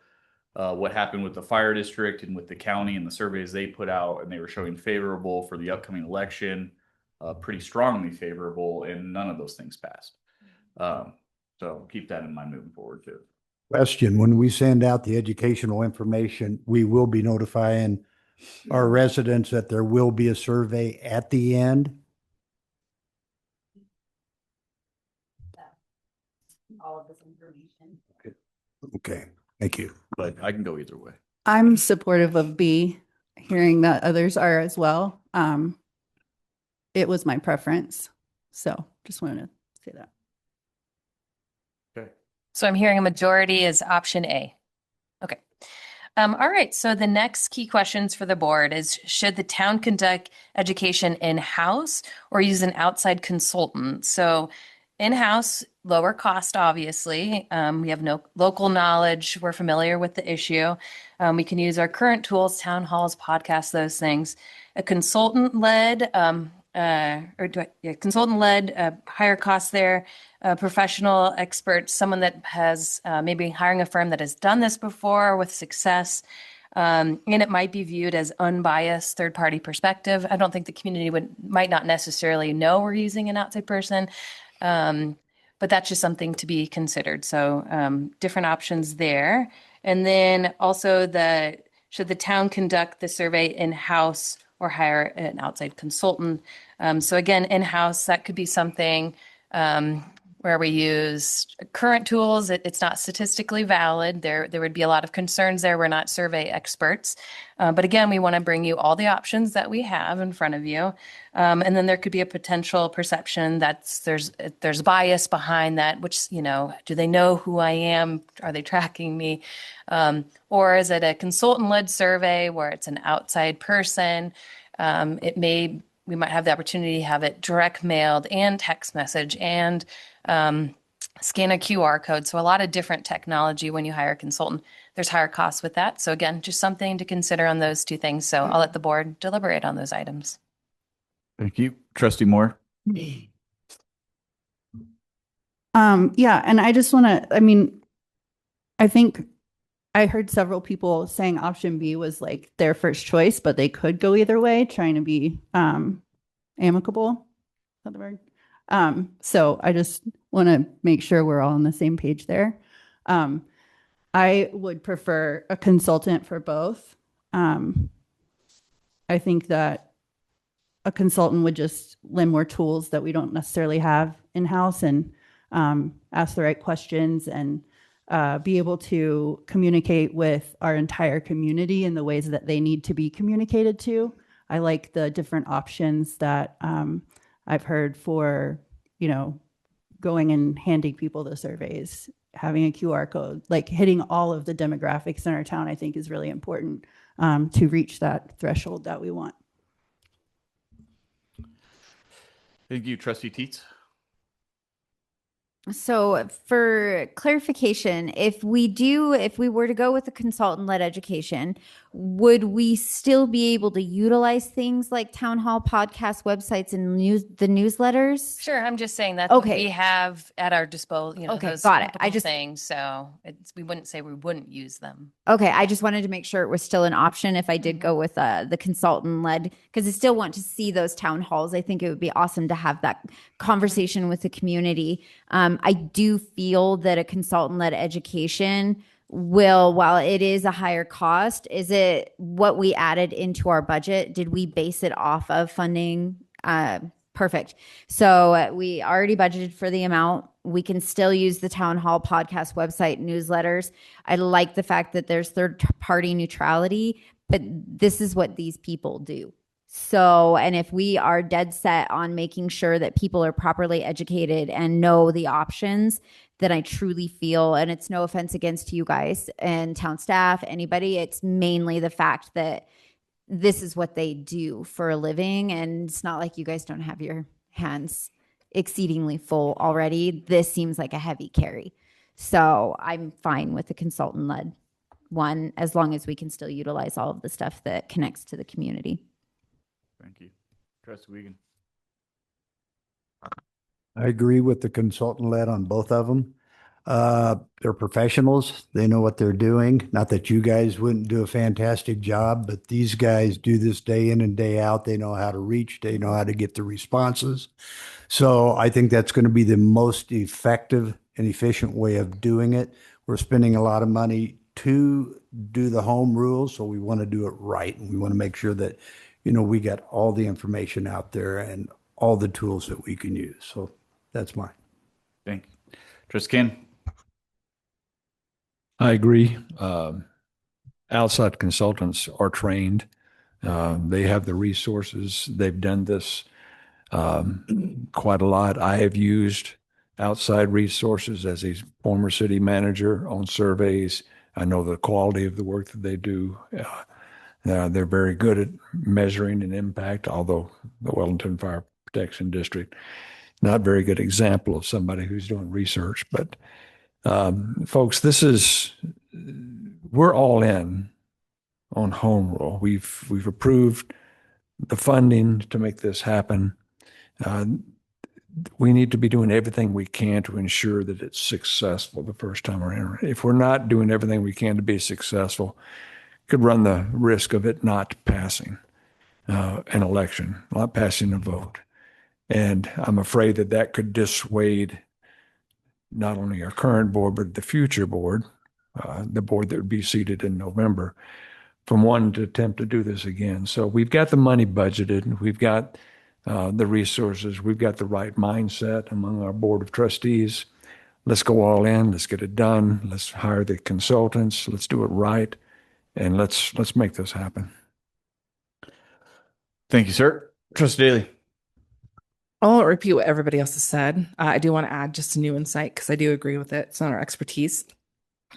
what happened with the fire district and with the county and the surveys they put out, and they were showing favorable for the upcoming election, pretty strongly favorable, and none of those things passed. So keep that in mind moving forward too. Question, when we send out the educational information, we will be notifying our residents that there will be a survey at the end. All of this information. Okay, thank you. But I can go either way. I'm supportive of B, hearing that others are as well. It was my preference. So just wanted to say that. Okay. So I'm hearing a majority is option A. Okay. All right. So the next key questions for the board is, should the town conduct education in-house or use an outside consultant? So in-house, lower cost, obviously. We have no local knowledge. We're familiar with the issue. We can use our current tools, town halls, podcasts, those things. A consultant-led, higher cost there, professional expert, someone that has maybe hiring a firm that has done this before with success. And it might be viewed as unbiased third-party perspective. I don't think the community might not necessarily know we're using an outside person. But that's just something to be considered. So different options there. And then also should the town conduct the survey in-house or hire an outside consultant? So again, in-house, that could be something where we use current tools. It's not statistically valid. There would be a lot of concerns there. We're not survey experts. But again, we want to bring you all the options that we have in front of you. And then there could be a potential perception that there's bias behind that, which, do they know who I am? Are they tracking me? Or is it a consultant-led survey where it's an outside person? We might have the opportunity to have it direct mailed and text message and scan a QR code. So a lot of different technology when you hire a consultant. There's higher costs with that. So again, just something to consider on those two things. So I'll let the board deliberate on those items. Thank you. Trustee Moore. Yeah. And I just want to, I think I heard several people saying option B was like their first choice, but they could go either way, trying to be amicable. Is that the word? So I just want to make sure we're all on the same page there. I would prefer a consultant for both. I think that a consultant would just lend more tools that we don't necessarily have in-house and ask the right questions and be able to communicate with our entire community in the ways that they need to be communicated to. I like the different options that I've heard for, going and handing people the surveys, having a QR code, like hitting all of the demographics in our town, I think is really important to reach that threshold that we want. Thank you, Trustee Teets. So for clarification, if we were to go with a consultant-led education, would we still be able to utilize things like town hall, podcast, websites, and the newsletters? Sure. I'm just saying that Okay. we have at our disposal, Okay, those got it. multiple things. So we wouldn't say we wouldn't use them. Okay, I just wanted to make sure it was still an option if I did go with the consultant-led, because I still want to see those town halls. I think it would be awesome to have that conversation with the community. I do feel that a consultant-led education will, while it is a higher cost, is it what we added into our budget? Did we base it off of funding? Perfect. So we already budgeted for the amount. We can still use the town hall, podcast, website, newsletters. I like the fact that there's third-party neutrality, but this is what these people do. So, and if we are dead set on making sure that people are properly educated and know the options, then I truly feel, and it's no offense against you guys and town staff, anybody, it's mainly the fact that this is what they do for a living. And it's not like you guys don't have your hands exceedingly full already. This seems like a heavy carry. So I'm fine with the consultant-led one, as long as we can still utilize all of the stuff that connects to the community. Thank you. Trustee Wiegand. I agree with the consultant-led on both of them. They're professionals. They know what they're doing. Not that you guys wouldn't do a fantastic job, but these guys do this day in and day out. They know how to reach. They know how to get the responses. So I think that's going to be the most effective and efficient way of doing it. We're spending a lot of money to do the home rule, so we want to do it right. And we want to make sure that, we got all the information out there and all the tools that we can use. So that's mine. Thank you. Trustee Ken. I agree. Outside consultants are trained. They have the resources. They've done this quite a lot. I have used outside resources as a former city manager on surveys. I know the quality of the work that they do. They're very good at measuring an impact, although the Wellington Fire Protection District, not very good example of somebody who's doing research. But folks, we're all in on home rule. We've approved the funding to make this happen. We need to be doing everything we can to ensure that it's successful the first time around. If we're not doing everything we can to be successful, could run the risk of it not passing an election, not passing a vote. And I'm afraid that could dissuade not only our current board, but the future board, the board that would be seated in November, from wanting to attempt to do this again. So we've got the money budgeted. We've got the resources. We've got the right mindset among our board of trustees. Let's go all in. Let's get it done. Let's hire the consultants. Let's do it right. And let's make this happen. Thank you, sir. Trustee Daly. I'll repeat what everybody else has said. I do want to add just a new insight because I do agree with it. It's not our expertise.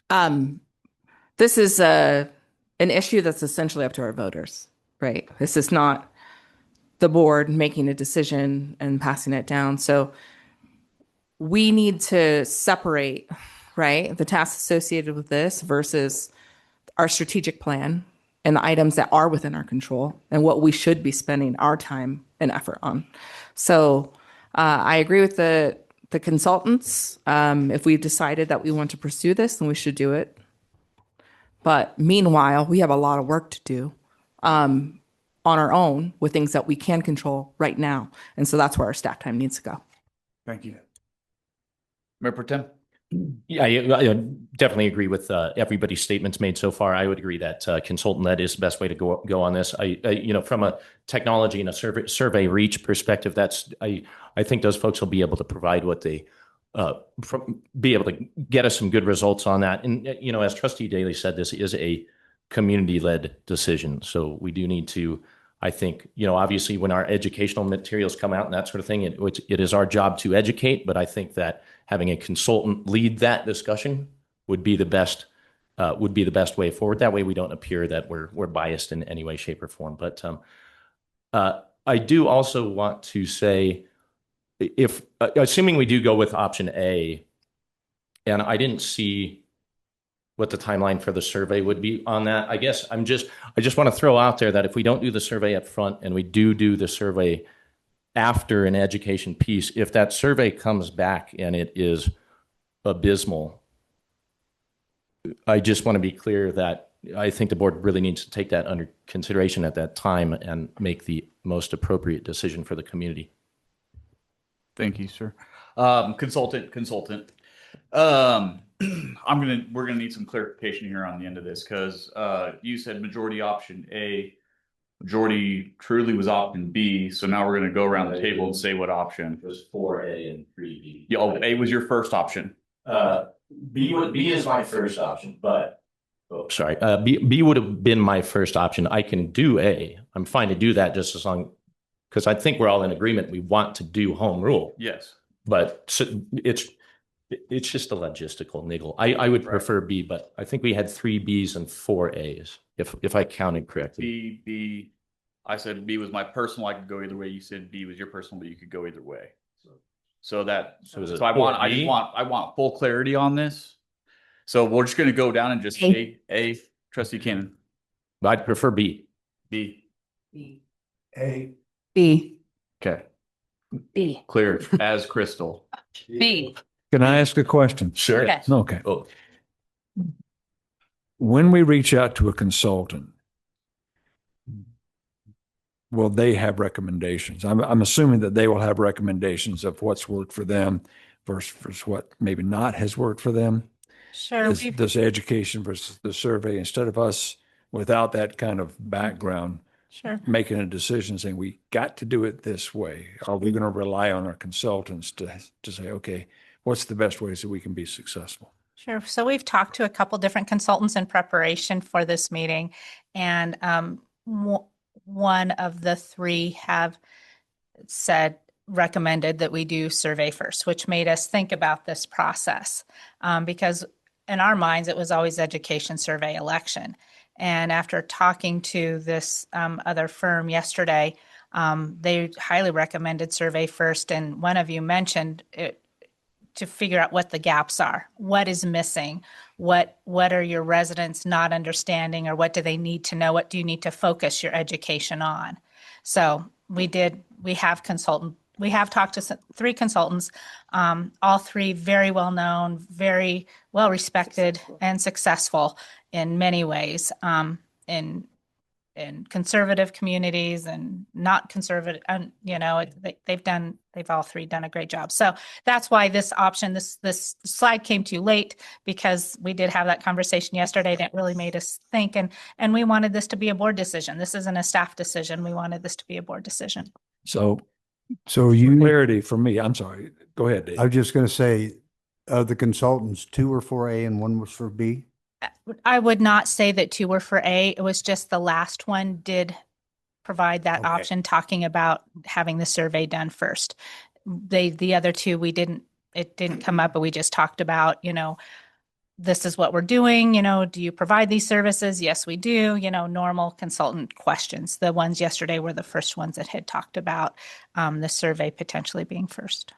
This is an issue that's essentially up to our voters, right? This is not the board making a decision and passing it down. So we need to separate, right, the tasks associated with this versus our strategic plan and the items that are within our control and what we should be spending our time and effort on. So I agree with the consultants. If we've decided that we want to pursue this, then we should do it. But meanwhile, we have a lot of work to do on our own with things that we can control right now. And so that's where our staff time needs to go. Thank you. Mayor Pro Tem. Yeah, I definitely agree with everybody's statements made so far. I would agree that consultant-led is the best way to go on this. From a technology and a survey reach perspective, I think those folks will be able to provide what they be able to get us some good results on that. And as Trustee Daly said, this is a community-led decision, so we do need to. I think obviously when our educational materials come out and that sort of thing, it is our job to educate. But I think that having a consultant lead that discussion would be the best way forward. That way we don't appear that we're biased in any way, shape, or form. But I do also want to say, if assuming we do go with option A, and I didn't see what the timeline for the survey would be on that. I guess I just want to throw out there that if we don't do the survey up front and we do the survey after an education piece, if that survey comes back and it is abysmal, I just want to be clear that I think the board really needs to take that under consideration at that time and make the most appropriate decision for the community. Thank you, sir. Consultant. We're gonna need some clarification here on the end of this, because you said majority option A, majority truly was option B. So now we're gonna go around the table and say what option. It was 4A and 3B. Yeah, A was your first option. B is my first option, but sorry. B would have been my first option. I can do A. I'm fine to do that just as long, because I think we're all in agreement. We want to do home rule. Yes. But it's just a logistical niggle. I would prefer B, but I think we had 3 Bs and 4 As, if I counted correctly. I said B was my personal. I could go either way. You said B was your personal, but you could go either way. So that, So is it so I B? want full clarity on this. So we're just gonna go down and just say A, trustee Cannon, I'd prefer B. B. A. B. Okay, B. clear as crystal. B. Can I ask a question? Sure. Okay. Okay. Oh, When we reach out to a consultant, will they have recommendations? I'm assuming that they will have recommendations of what's worked for them versus what maybe not has worked for them. Sure. This education versus the survey, instead of us without that kind of background, Sure. making a decision saying we got to do it this way. Are we going to rely on our consultants to say, okay, what's the best ways that we can be successful? Sure. So we've talked to a couple different consultants in preparation for this meeting, and one of the three have recommended that we do survey first, which made us think about this process because in our minds it was always education, survey, election. And after talking to this other firm yesterday, they highly recommended survey first. And one of you mentioned it, to figure out what the gaps are, what is missing, what are your residents not understanding, or what do they need to know? What do you need to focus your education on? So we have talked to three consultants, all three very well known, very well respected, and successful in many ways, in conservative communities and not conservative, and they've all three done a great job. So that's why this option, this slide came too late, because we did have that conversation yesterday and it really made us think, and we wanted this to be a board decision. This isn't a staff decision. We wanted this to be a board decision. So So you, clarity for me, I'm sorry, go ahead, Dave. I was just going to say, of the consultants, 2 were for A and 1 was for B. I would not say that 2 were for A. It was just the last one did provide that Okay. option, talking about having the survey done first. The other 2, it didn't come up, but we just talked about, this is what we're doing, do you provide these services? Yes, we do, normal consultant questions. The ones yesterday were the first ones that had talked about the survey potentially being first.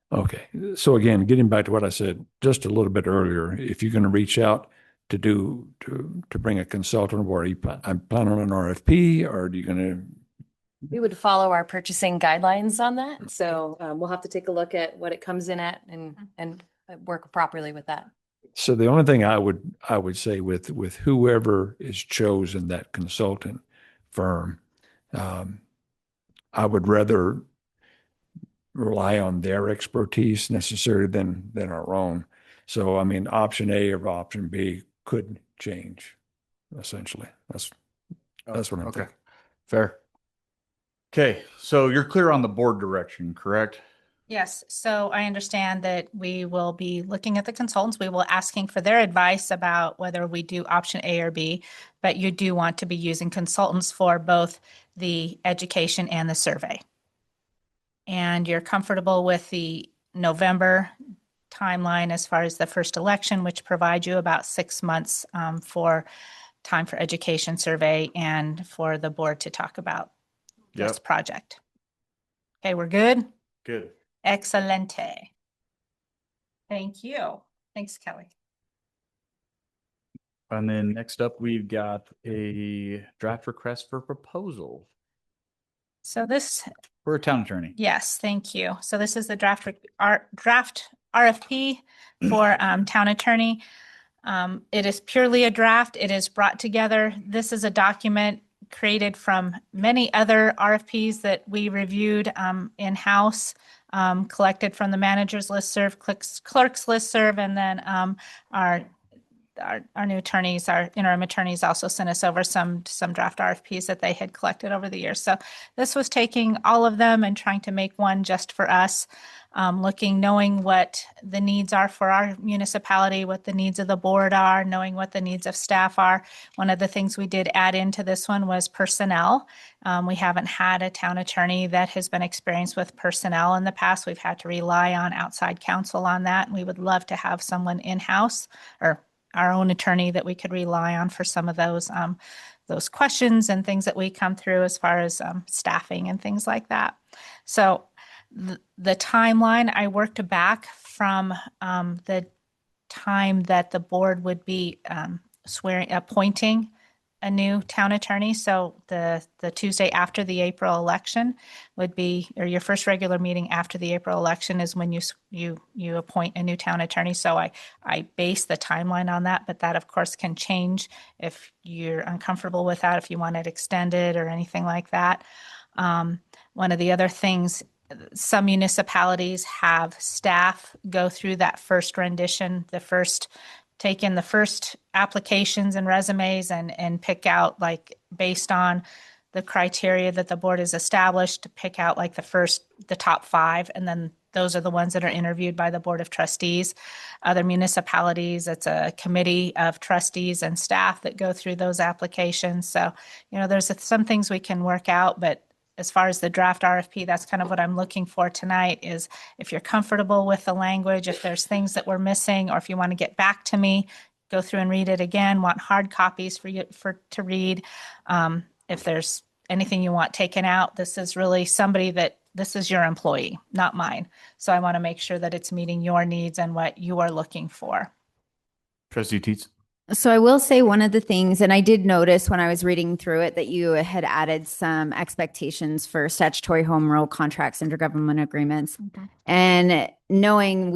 Okay. So again, getting back to what I said just a little bit earlier, if you're going to reach out to bring a consultant, or I'm planning on an RFP, or are you going to? We would follow our purchasing guidelines on that. So we'll have to take a look at what it comes in at and work properly with that. So the only thing I would say with whoever is chosen, that consultant firm, I would rather rely on their expertise necessarily than our own. So I mean, option A or option B could change. Essentially, that's what I'm Okay, thinking. fair. Okay, so you're clear on the board direction, correct? Yes, so I understand that we will be looking at the consultants. We will asking for their advice about whether we do option A or B, but you do want to be using consultants for both the education and the survey. And you're comfortable with the November timeline as far as the first election, which provides you about 6 months for time for education, survey, and for the board to talk about this project. Okay, we're good? Good. Excelente. Thank you. Thanks, Kelly. And then next up, we've got a draft request for proposal So this, for a town attorney. yes, thank you. So this is the draft RFP for town attorney. It is purely a draft. It is brought together. This is a document created from many other RFPs that we reviewed in-house, collected from the manager's listserv, clerk's listserv, and then our new attorneys, our interim attorneys, also sent us over some draft RFPs that they had collected over the years. So this was taking all of them and trying to make one just for us, knowing what the needs are for our municipality, what the needs of the board are, knowing what the needs of staff are. One of the things we did add into this one was personnel. We haven't had a town attorney that has been experienced with personnel in the past. We've had to rely on outside counsel on that. We would love to have someone in-house or our own attorney that we could rely on for some of those questions and things that we come through as far as staffing and things like that. So the timeline, I worked back from the time that the board would be appointing a new town attorney. So the Tuesday after the April election would be, or your first regular meeting after the April election is when you appoint a new town attorney. So I base the timeline on that, but that of course can change if you're uncomfortable with that, if you want it extended or anything like that. One of the other things, some municipalities have staff go through that first rendition, take in the first applications and resumes and pick out, like, based on the criteria that the board has established, to pick out like the top 5. And then those are the ones that are interviewed by the Board of Trustees. Other municipalities, it's a committee of trustees and staff that go through those applications. So, there's some things we can work out, but as far as the draft RFP, that's kind of what I'm looking for tonight, is if you're comfortable with the language, if there's things that we're missing, or if you want to get back to me, go through and read it again, want hard copies for you to read. If there's anything you want taken out, this is really this is your employee, not mine. So I want to make sure that it's meeting your needs and what you are looking for. Trustee Teets. So I will say one of the things, and I did notice when I was reading through it, that you had added some expectations for statutory home rule contracts, intergovernmental agreements. Okay. And knowing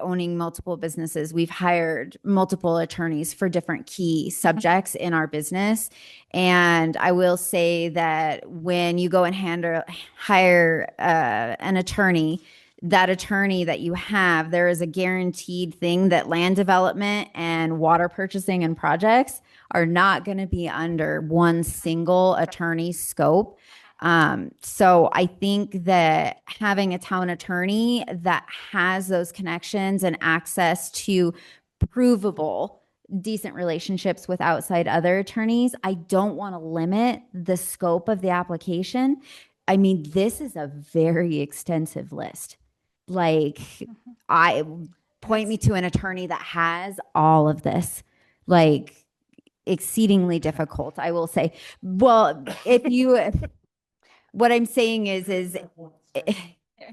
owning multiple businesses, we've hired multiple attorneys for different key subjects in our business. And I will say that when you go and hire an attorney, that attorney that you have, there is a guaranteed thing that land development and water purchasing and projects are not going to be under one single attorney's scope. So I think that having a town attorney that has those connections and access to provable, decent relationships with outside other attorneys, I don't want to limit the scope of the application. I mean, this is a very extensive list. Like, point me to an attorney that has all of this, like, exceedingly difficult, I will say. Well, what I'm saying is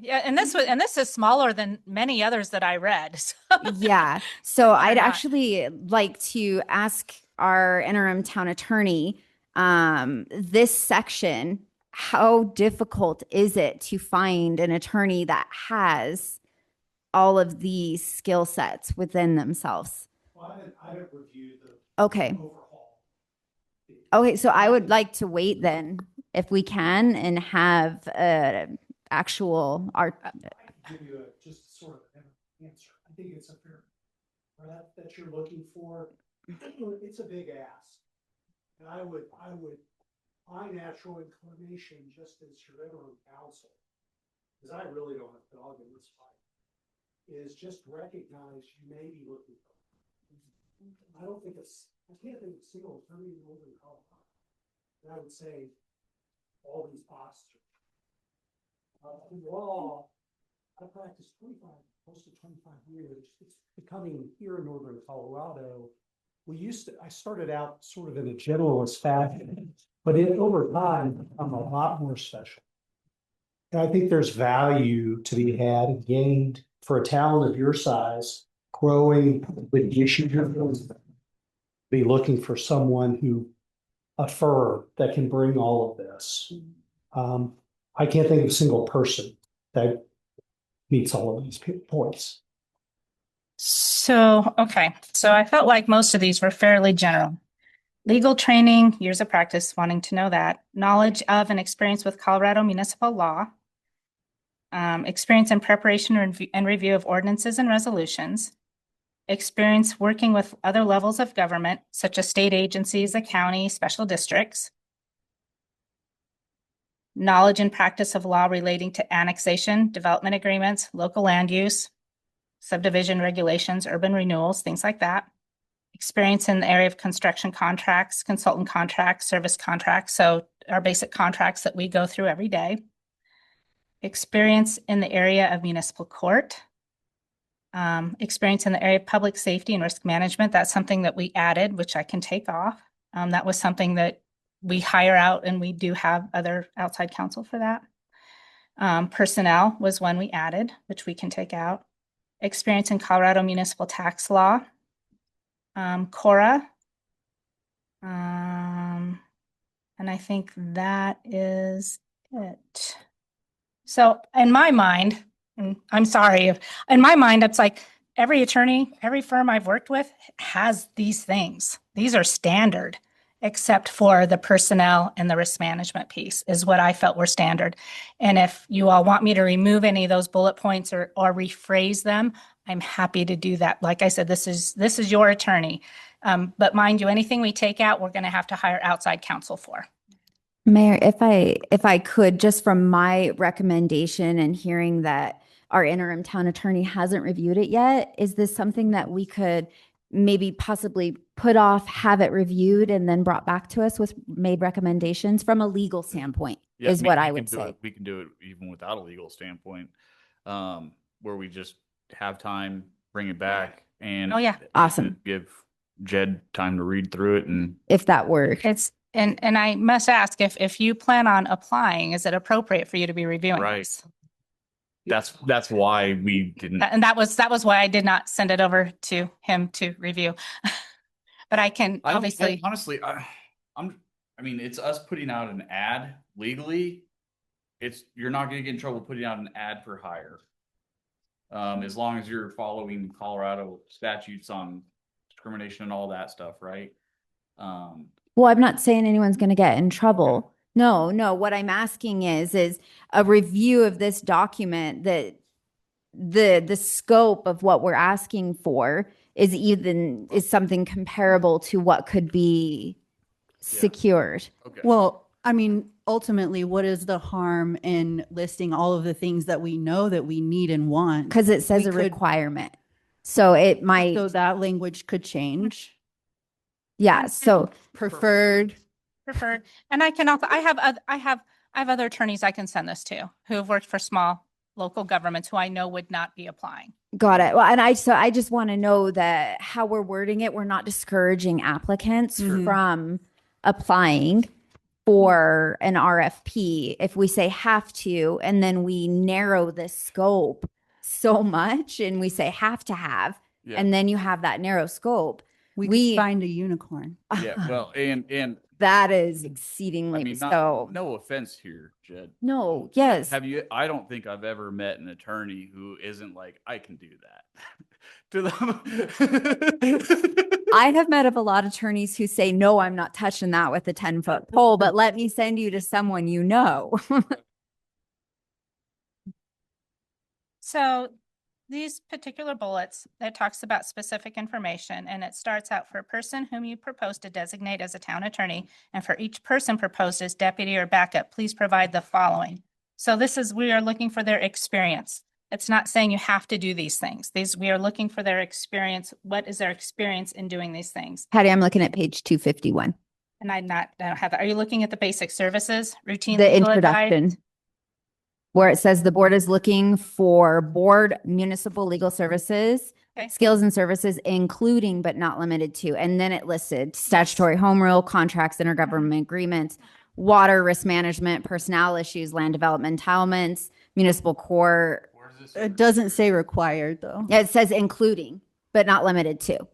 yeah, and this is smaller than many others that I read. So. Yeah. So I'd actually like to ask our interim town attorney, this section, how difficult is it to find an attorney that has all of these skill sets within themselves? Well, I haven't reviewed the overhaul. Okay, so I would like to wait then, if we can, and have actual art. I can give you just sort of an answer. I think it's a fair that you're looking for. It's a big ask, and I would. My natural inclination, just as your interim counsel, because I really don't have a dog in this fight, is just recognize you may be looking for. I can't think of a single attorney in Northern Colorado. And I would say all these boxes. In law, I practiced close to 25 years. It's becoming here in Northern Colorado. I started out sort of in a generalist fashion, but over time, I'm a lot more special. And I think there's value to be had and gained for a town of your size, growing with the issues you're going to be looking for someone a firm that can bring all of this. I can't think of a single person that meets all of these points. So I felt like most of these were fairly general. Legal training, years of practice, wanting to know that. Knowledge of and experience with Colorado municipal law. Experience in preparation and review of ordinances and resolutions. Experience working with other levels of government, such as state agencies, the county, special districts. Knowledge and practice of law relating to annexation, development agreements, local land use, subdivision regulations, urban renewals, things like that. Experience in the area of construction contracts, consultant contracts, service contracts, so our basic contracts that we go through every day. Experience in the area of municipal court. Experience in the area of public safety and risk management. That's something that we added, which I can take off. That was something that we hire out, and we do have other outside counsel for that. Personnel was one we added, which we can take out. Experience in Colorado municipal tax law. Cora. And I think that is it. So in my mind, and I'm sorry, in my mind, it's like every attorney, every firm I've worked with has these things. These are standard, except for the personnel and the risk management piece is what I felt were standard. And if you all want me to remove any of those bullet points or rephrase them, I'm happy to do that. Like I said, this is your attorney. But mind you, anything we take out, we're going to have to hire outside counsel for. Mayor, if I could, just from my recommendation and hearing that our interim town attorney hasn't reviewed it yet, is this something that we could maybe possibly put off, have it reviewed, and then brought back to us with made recommendations from a legal standpoint, Yeah, is what I would say. We can do it even without a legal standpoint, where we just have time, bring it back, and Oh, yeah. Awesome. give Jed time to read through it, and If that works. And I must ask, if you plan on applying, is it appropriate for you to be reviewing Right. this? that's why we didn't. And that was why I did not send it over to him to review. But I can I don't- obviously. honestly, I mean, it's us putting out an ad legally. You're not going to get in trouble putting out an ad for hire. As long as you're following Colorado statutes on discrimination and all that stuff, right? Well, I'm not saying anyone's going to get in trouble. No. What I'm asking is a review of this document, that the scope of what we're asking for is something comparable to what could be secured. Okay. Well, I mean, ultimately, what is the harm in listing all of the things that we know that we need and want? Because it says We a could- requirement. So it might, So that language could change. yeah, so Preferred. And I can also, I have other attorneys I can send this to who have worked for small local governments who I know would not be applying. got it. Well, and I just want to know that how we're wording it, we're not discouraging applicants from applying for an RFP. If we say have to, and then we narrow the scope so much and we say have to have, Yeah. and then you have that narrow scope. We We- could find a unicorn. Yeah. Well, and That is exceedingly I mean, so. no offense here, Jed. No, yes. I don't think I've ever met an attorney who isn't like, I can do that to them. I have met of a lot of attorneys who say, no, I'm not touching that with a 10-foot pole, but let me send you to someone you know. So these particular bullets, it talks about specific information, and it starts out for a person whom you propose to designate as a town attorney, and for each person proposed as deputy or backup, please provide the following. So we are looking for their experience. It's not saying you have to do these things. We are looking for their experience. What is their experience in doing these things? Patty, I'm looking at page 251. And I don't have that. Are you looking at the basic services, routine? The legal advice? introduction, where it says the board is looking for board municipal legal services, Okay. skills and services, including but not limited to. And then it listed statutory home rule, contracts, intergovernmental agreements, water risk management, personnel issues, land development entitlements, municipal court. It doesn't say required, though. It says including, but not limited to.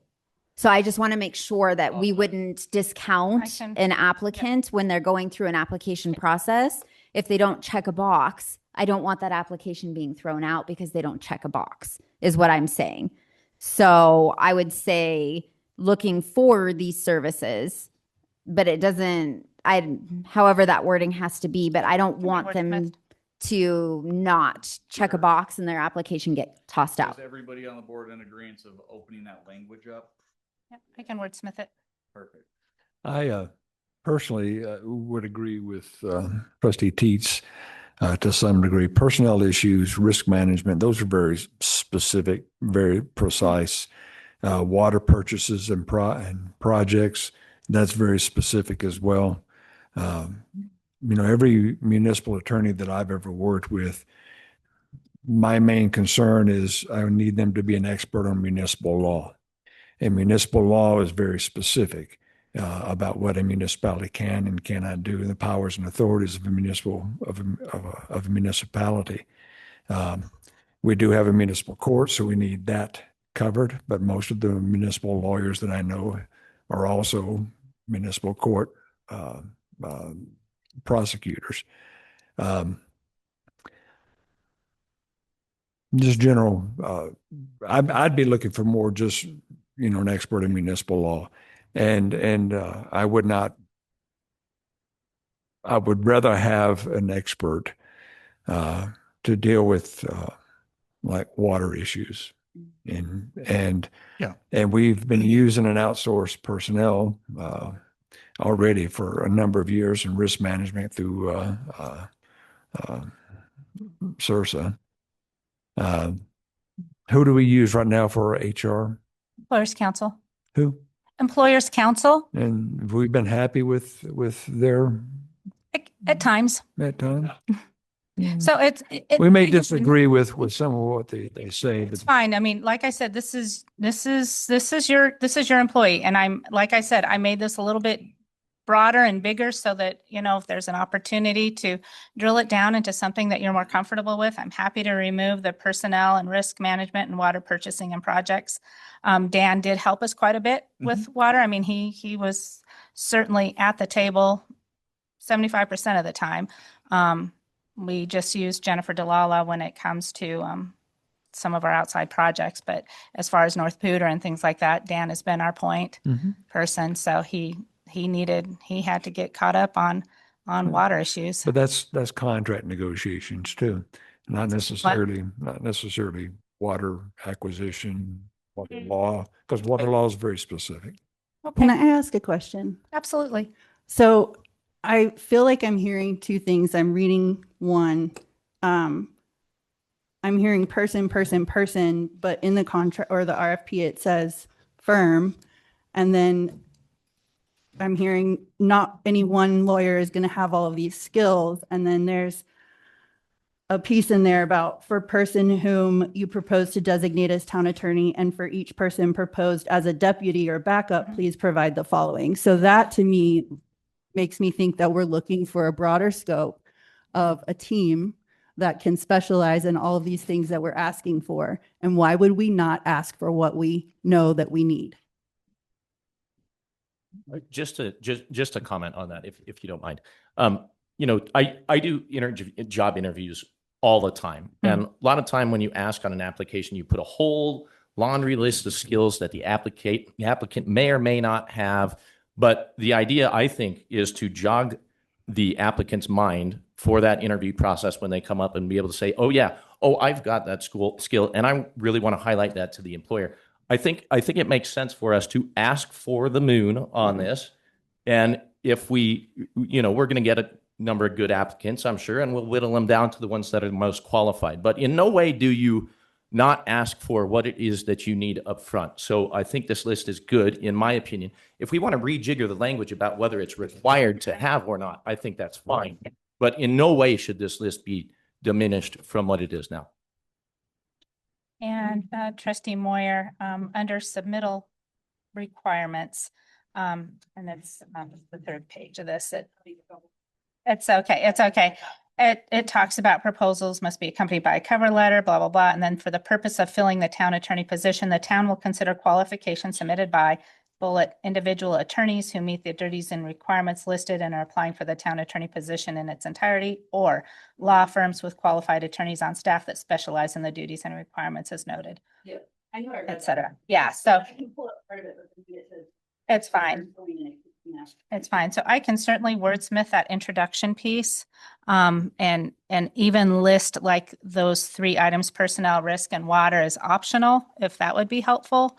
So I just want to make sure that we wouldn't discount an applicant when they're going through an application process. If they don't check a box, I don't want that application being thrown out because they don't check a box, is what I'm saying. So I would say looking for these services, but it doesn't, however that wording has to be, but I don't want them to not check a box and their application get tossed out. Is everybody on the board in agreement of opening that language up? Yep, I can wordsmith it. Perfect. I personally would agree with Trustee Teets to some degree. Personnel issues, risk management, those are very specific, very precise. Water purchases and projects, that's very specific as well. Every municipal attorney that I've ever worked with, my main concern is I need them to be an expert on municipal law. And municipal law is very specific. about what a municipality can and cannot do, the powers and authorities of a municipality. We do have a municipal court, so we need that covered, but most of the municipal lawyers that I know are also municipal court prosecutors. Just general, I'd be looking for more just, an expert in municipal law. And I would rather have an expert to deal with like water issues. And we've been using an outsourced personnel already for a number of years in risk management through CIRSA. Who do we use right now for HR? Employers Council. Who? Employers Council. And have we been happy with their At times. at times? So We may disagree with some of what they say, It's but fine. I mean, like I said, this is your employee. And like I said, I made this a little bit broader and bigger so that, if there's an opportunity to drill it down into something that you're more comfortable with, I'm happy to remove the personnel and risk management and water purchasing and projects. Dan did help us quite a bit with water. I mean, he was certainly at the table 75% of the time. We just use Jennifer Delala when it comes to some of our outside projects. But as far as North Pooter and things like that, Dan has been our point person. So he had to get caught up on water issues. but that's contract negotiations too, not necessarily water acquisition, water law, because water law is very specific. Can I ask a question? Absolutely. So I feel like I'm hearing two things. I'm reading one. I'm hearing person, but in the contract or the RFP, it says firm. And then I'm hearing not any one lawyer is going to have all of these skills. And then there's a piece in there about for person whom you propose to designate as town attorney and for each person proposed as a deputy or backup, please provide the following. So that to me makes me think that we're looking for a broader scope of a team that can specialize in all of these things that we're asking for. And why would we not ask for what we know that we need? Just to comment on that, if you don't mind. I do job interviews all the time. And a lot of time when you ask on an application, you put a whole laundry list of skills that the applicant may or may not have. But the idea, I think, is to jog the applicant's mind for that interview process when they come up and be able to say, I've got that skill, and I really want to highlight that to the employer. I think it makes sense for us to ask for the moon on this. And if we're going to get a number of good applicants, I'm sure, and we'll whittle them down to the ones that are most qualified. But in no way do you not ask for what it is that you need up front. So I think this list is good, in my opinion. If we want to rejigger the language about whether it's required to have or not, I think that's fine. But in no way should this list be diminished from what it is now. And Trustee Moyer, under submittal requirements, and it's the third page of this. It's okay. It talks about proposals must be accompanied by a cover letter, blah, blah, blah. And then for the purpose of filling the town attorney position, the town will consider qualifications submitted by bullet individual attorneys who meet the duties and requirements listed and are applying for the town attorney position in its entirety, or law firms with qualified attorneys on staff that specialize in the duties and requirements as noted, et cetera. Yeah, so it's fine. It's fine. So I can certainly wordsmith that introduction piece and even list like those 3 items, personnel, risk, and water as optional, if that would be helpful.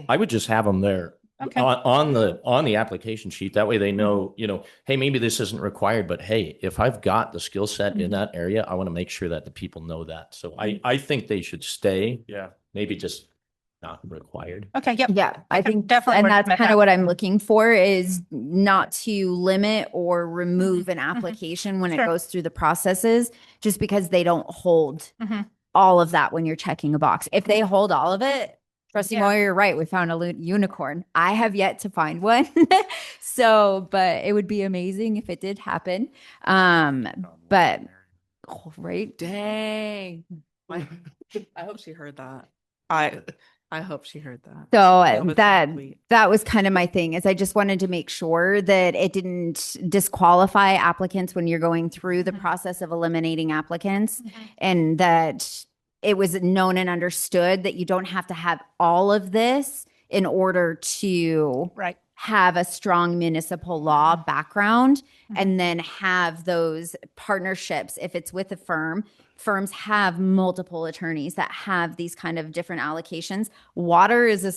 I would just have them there on the application sheet. That way they know, hey, maybe this isn't required, but hey, if I've got the skill set in that area, I want to make sure that the people know that. So I think they should stay. Yeah. Maybe just not required. Okay. Yep. Yeah, I think definitely. and that's wordsmith kind that. of what I'm looking for is not to limit or remove an application when it Sure. goes through the processes, just because they don't hold Mhm. all of that when you're checking a box. If they hold all of it, Trustee Yeah. Moyer, you're right. We found a unicorn. I have yet to find one. So, but it would be amazing if it did happen. But right. Dang. I hope she heard that. I hope she heard that. So was that sweet. that was kind of my thing is I just wanted to make sure that it didn't disqualify applicants when you're going through the process of eliminating applicants and that it was known and understood that you don't have to have all of this in order to Right. have a strong municipal law background and then have those partnerships if it's with a firm. Firms have multiple attorneys that have these kind of different allocations. Water is a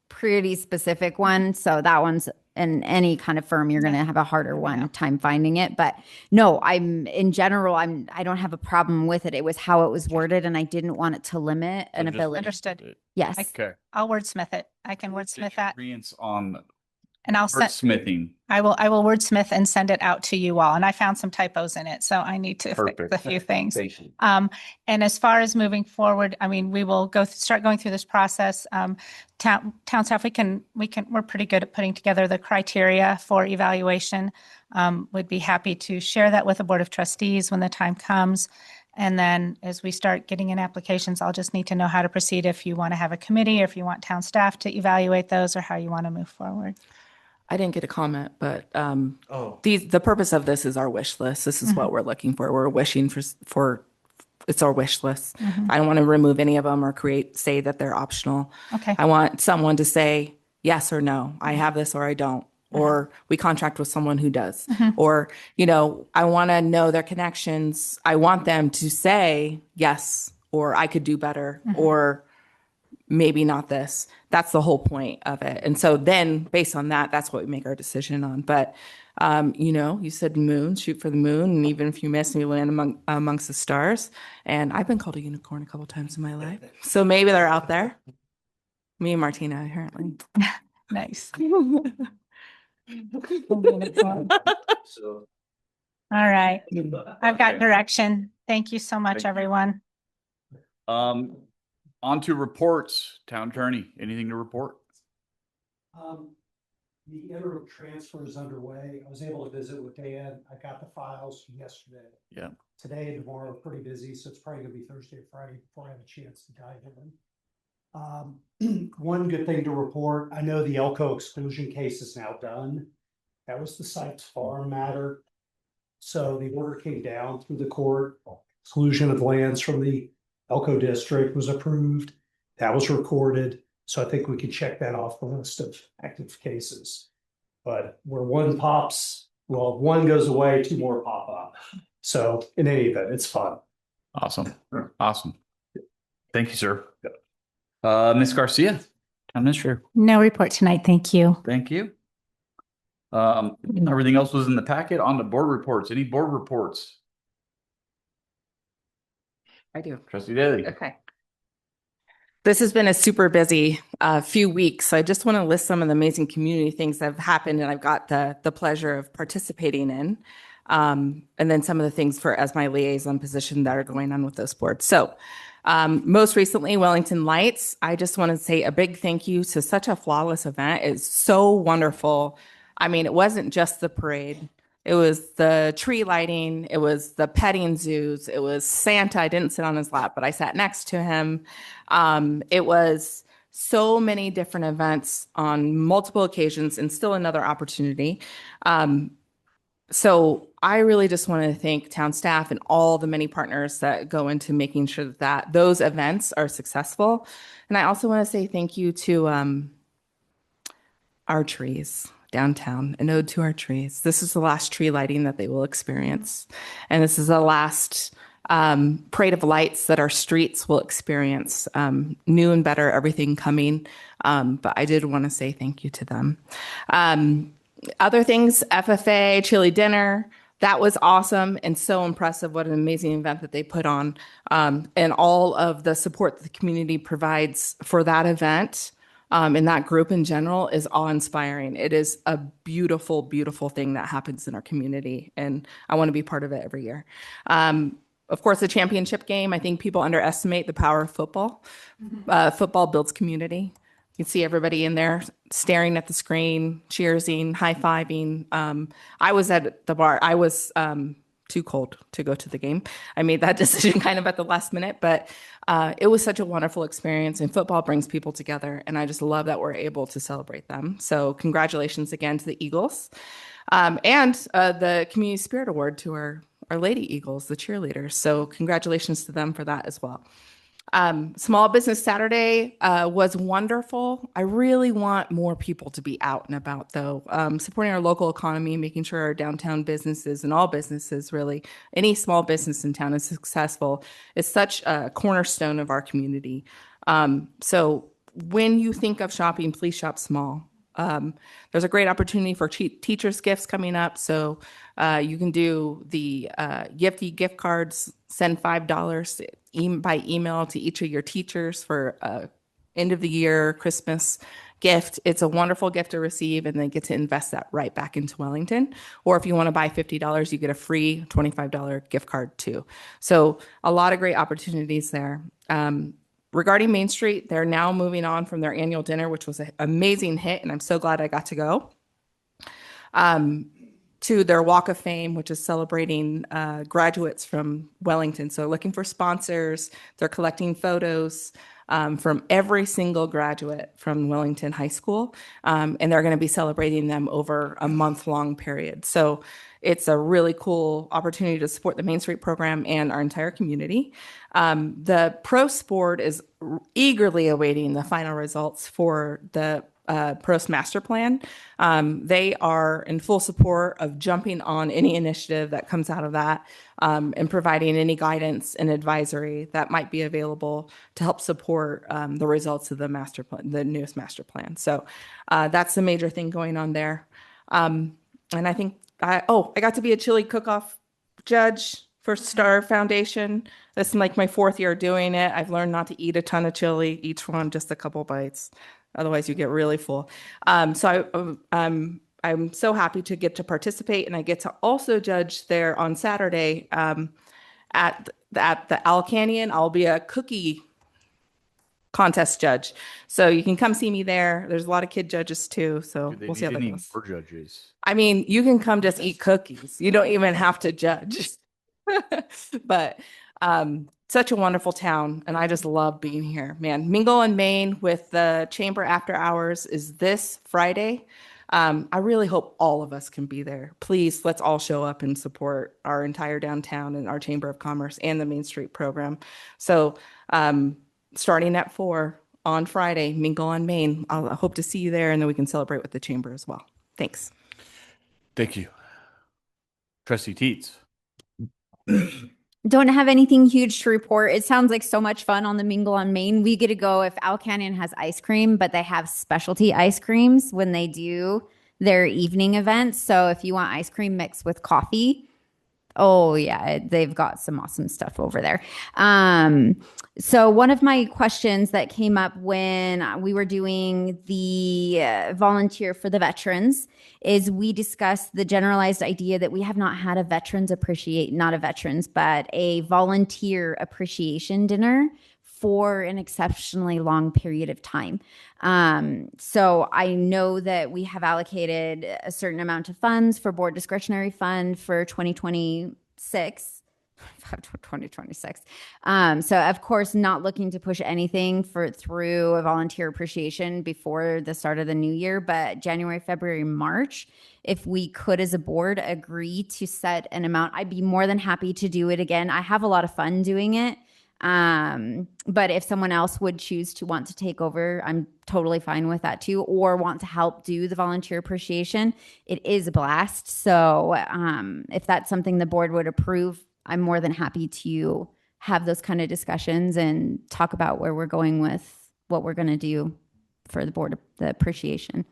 pretty specific one. So that one's in any kind of firm, you're going to have a harder time finding it. But no, in general, I don't have a problem with it. It was how it was worded and I didn't want it to limit an ability. Understood. Yes. Okay. I'll wordsmith it. I can wordsmith that. Agreeance on And I'll send, smithing. I will wordsmith and send it out to you all. And I found some typos in it, so I need to fix Perfect. a few things. Thank you. And as far as moving forward, I mean, we will start going through this process. Town staff, we're pretty good at putting together the criteria for evaluation. Would be happy to share that with the Board of Trustees when the time comes. And then as we start getting in applications, I'll just need to know how to proceed if you want to have a committee or if you want town staff to evaluate those or how you want to move forward. I didn't get a comment, but the purpose of this is our wish list. This is what we're looking for. We're wishing for it's our wish list. I don't want to remove any of them or say that they're optional. Okay. I want someone to say yes or no. I have this or I don't. Or we contract with someone who does. Or, I want to know their connections. I want them to say yes, or I could do better, or maybe not this. That's the whole point of it. And so then based on that, that's what we make our decision on. But, you said moon, shoot for the moon. And even if you miss, you land amongst the stars. And I've been called a unicorn a couple times in my life. So maybe they're out there. Me and Martina, apparently. Nice. All right. I've got direction. Thank you so much, everyone. On to reports, town attorney, anything to report? The interim transfer is underway. I was able to visit with Dan. I got the files yesterday. Yeah. Today and tomorrow are pretty busy, so it's probably gonna be Thursday or Friday before I have a chance to dive in. One good thing to report, I know the Elko exclusion case is now done. That was the Sykes Farm matter. So the order came down through the court. Exclusion of lands from the Elko district was approved. That was recorded. So I think we can check that off the list of active cases. But where one goes away, two more pop up. So in any event, it's fun. Awesome. Thank you, sir. Ms. Garcia, town administrator. No report tonight. Thank you. Thank you. Everything else was in the packet. On the board reports. Any board reports? I do. Trustee Daly. Okay. This has been a super busy few weeks. So I just want to list some of the amazing community things that have happened and I've got the pleasure of participating in. And then some of the things as my liaison position that are going on with those boards. So most recently, Wellington Lights. I just want to say a big thank you to such a flawless event. It's so wonderful. I mean, it wasn't just the parade. It was the tree lighting. It was the petting zoos. It was Santa. I didn't sit on his lap, but I sat next to him. It was so many different events on multiple occasions and still another opportunity. So I really just want to thank town staff and all the many partners that go into making sure that those events are successful. And I also want to say thank you to our trees downtown, an ode to our trees. This is the last tree lighting that they will experience. And this is the last parade of lights that our streets will experience. New and better, everything coming. But I did want to say thank you to them. Other things, FFA, chili dinner, that was awesome and so impressive. What an amazing event that they put on. And all of the support that the community provides for that event and that group in general is awe-inspiring. It is a beautiful, beautiful thing that happens in our community. And I want to be part of it every year. Of course, the championship game, I think people underestimate the power of football. Football builds community. You see everybody in there staring at the screen, cheersing, high-fiving. I was at the bar. I was too cold to go to the game. I made that decision kind of at the last minute, but it was such a wonderful experience, and football brings people together, and I just love that we're able to celebrate them. So congratulations again to the Eagles, and the Community Spirit Award to our Lady Eagles, the cheerleaders. So congratulations to them for that as well. Small Business Saturday was wonderful. I really want more people to be out and about, though. Supporting our local economy, making sure our downtown businesses and all businesses, really, any small business in town is successful, is such a cornerstone of our community. So when you think of shopping, please shop small. There's a great opportunity for teachers' gifts coming up. So you can do the Gifty gift cards, send $5 by email to each of your teachers for end of the year Christmas gift. It's a wonderful gift to receive, and then get to invest that right back into Wellington. Or if you want to buy $50, you get a free $25 gift card too. So a lot of great opportunities there. Regarding Main Street, they're now moving on from their annual dinner, which was an amazing hit, and I'm so glad I got to go, to their Walk of Fame, which is celebrating graduates from Wellington. So looking for sponsors. They're collecting photos from every single graduate from Wellington High School, and they're going to be celebrating them over a month-long period. So it's a really cool opportunity to support the Main Street program and our entire community. The Pro Sport is eagerly awaiting the final results for the Prost Master Plan. They are in full support of jumping on any initiative that comes out of that, and providing any guidance and advisory that might be available to help support the results of the master plan, the newest master plan. So that's the major thing going on there. And I think I got to be a chili cook-off judge for Star Foundation. This is like my 4th year doing it. I've learned not to eat a ton of chili, each one just a couple bites. Otherwise, you get really full. So I'm so happy to get to participate, and I get to also judge there on Saturday at the Owl Canyon. I'll be a cookie contest judge, so you can come see me there. There's a lot of kid judges too, so we'll see how that goes. More judges. I mean, you can come just eat cookies. You don't even have to judge. But such a wonderful town, and I just love being here, man. Mingle in Maine with the Chamber After Hours is this Friday. I really hope all of us can be there. Please, let's all show up and support our entire downtown and our Chamber of Commerce and the Main Street program. So starting at 4 on Friday, Mingle on Main. I hope to see you there, and then we can celebrate with the Chamber as well. Thanks. Thank you. Trustee Teets. Don't have anything huge to report. It sounds like so much fun on the Mingle on Main. We get to go if Owl Canyon has ice cream, but they have specialty ice creams when they do their evening events. So if you want ice cream mixed with coffee, oh yeah, they've got some awesome stuff over there. So one of my questions that came up when we were doing the volunteer for the veterans is we discussed the generalized idea that we have not had a but a volunteer appreciation dinner for an exceptionally long period of time. So I know that we have allocated a certain amount of funds for board discretionary fund for 2026. So of course, not looking to push anything through a volunteer appreciation before the start of the new year, but January, February, March, if we could as a board agree to set an amount, I'd be more than happy to do it again. I have a lot of fun doing it. But if someone else would choose to want to take over, I'm totally fine with that too, or want to help do the volunteer appreciation. It is a blast. So if that's something the board would approve, I'm more than happy to have those kind of discussions and talk about where we're going with what we're going to do for the board, the appreciation.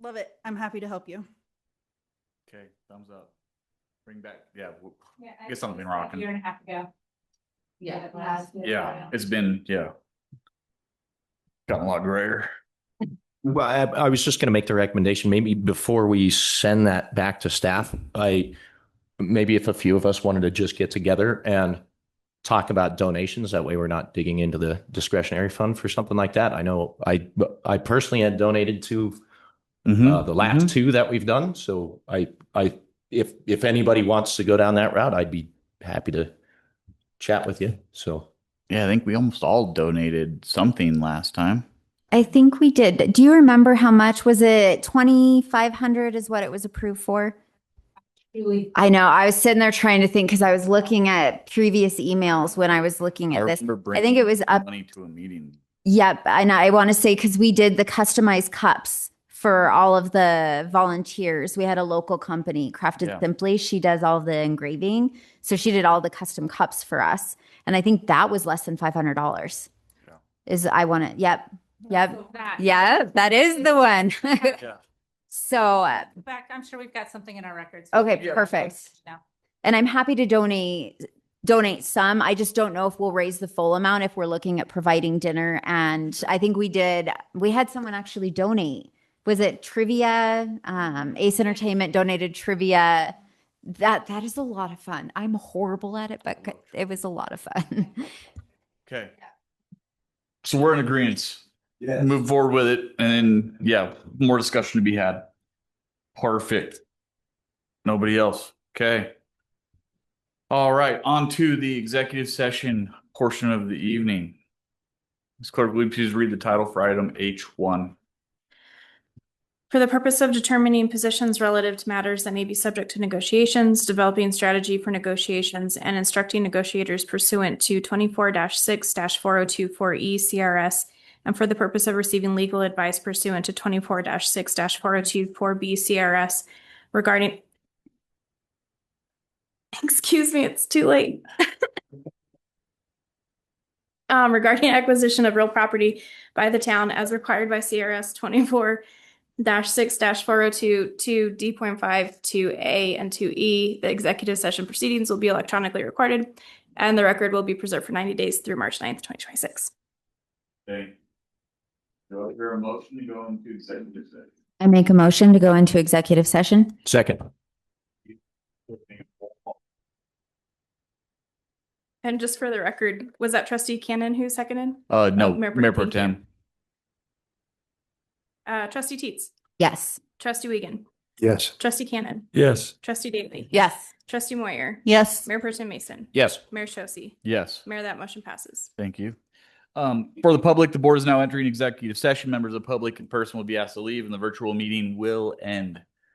Love it. I'm happy to help you. Okay, thumbs up. Bring back, get something rocking. Year and a half ago. Yeah. Yeah, it's been, gotten a lot grayer. Well, I was just going to make the recommendation, maybe before we send that back to staff, maybe if a few of us wanted to just get together and talk about donations. That way we're not digging into the discretionary fund for something like that. I know I personally had donated to the last two that we've done. So if anybody wants to go down that route, I'd be happy to chat with you. So Yeah, I think we almost all donated something last time. I think we did. Do you remember how much? Was it 2,500 is what it was approved for? I know. I was sitting there trying to think because I was looking at previous emails when I was looking at this. I think it was up. Money to a meeting. Yep. And I want to say, because we did the customized cups for all of the volunteers. We had a local company, Crafted Simply. She does all the engraving. So she did all the custom cups for us. And I think that was less than $500. Yep. Yeah, that is the one. Yeah. So, Back, I'm sure we've got something in our records. okay, perfect. Yeah. And I'm happy to donate some. I just don't know if we'll raise the full amount if we're looking at providing dinner. And I think we had someone actually donate. Was it trivia? Ace Entertainment donated trivia. That is a lot of fun. I'm horrible at it, but it was a lot of fun. Okay. So we're in agreement. Yeah. Move forward with it. And then, more discussion to be had. Perfect. Nobody else. Okay. All right. On to the executive session portion of the evening. Ms. Clerk, will you please read the title for item H1? For the purpose of determining positions relative to matters that may be subject to negotiations, developing strategy for negotiations, and instructing negotiators pursuant to 24-6-4024E CRS, and for the purpose of receiving legal advice pursuant to 24-6-4024B CRS regarding, excuse me, it's too late. Regarding acquisition of real property by the town as required by CRS 24-6-402 to D.5 to A and to E. The executive session proceedings will be electronically recorded and the record will be preserved for 90 days through March 9th, 2026. Okay. Do I hear a motion to go into executive session? I make a motion to go into executive session. second. And just for the record, was that Trustee Cannon who seconded? No, Mayor Mayor Pro Pro Tem. Trustee Teets, Yes. Trustee Wiegand, Yes. Trustee Cannon, Yes. Trustee Daly, Yes. Trustee Moyer, Yes. Mayor Pro Tem Mason, Yes. Mayor Shosse. Yes. Mayor, that motion passes. Thank you. For the public, the board is now entering executive session. Members of the public in person will be asked to leave and the virtual meeting will end.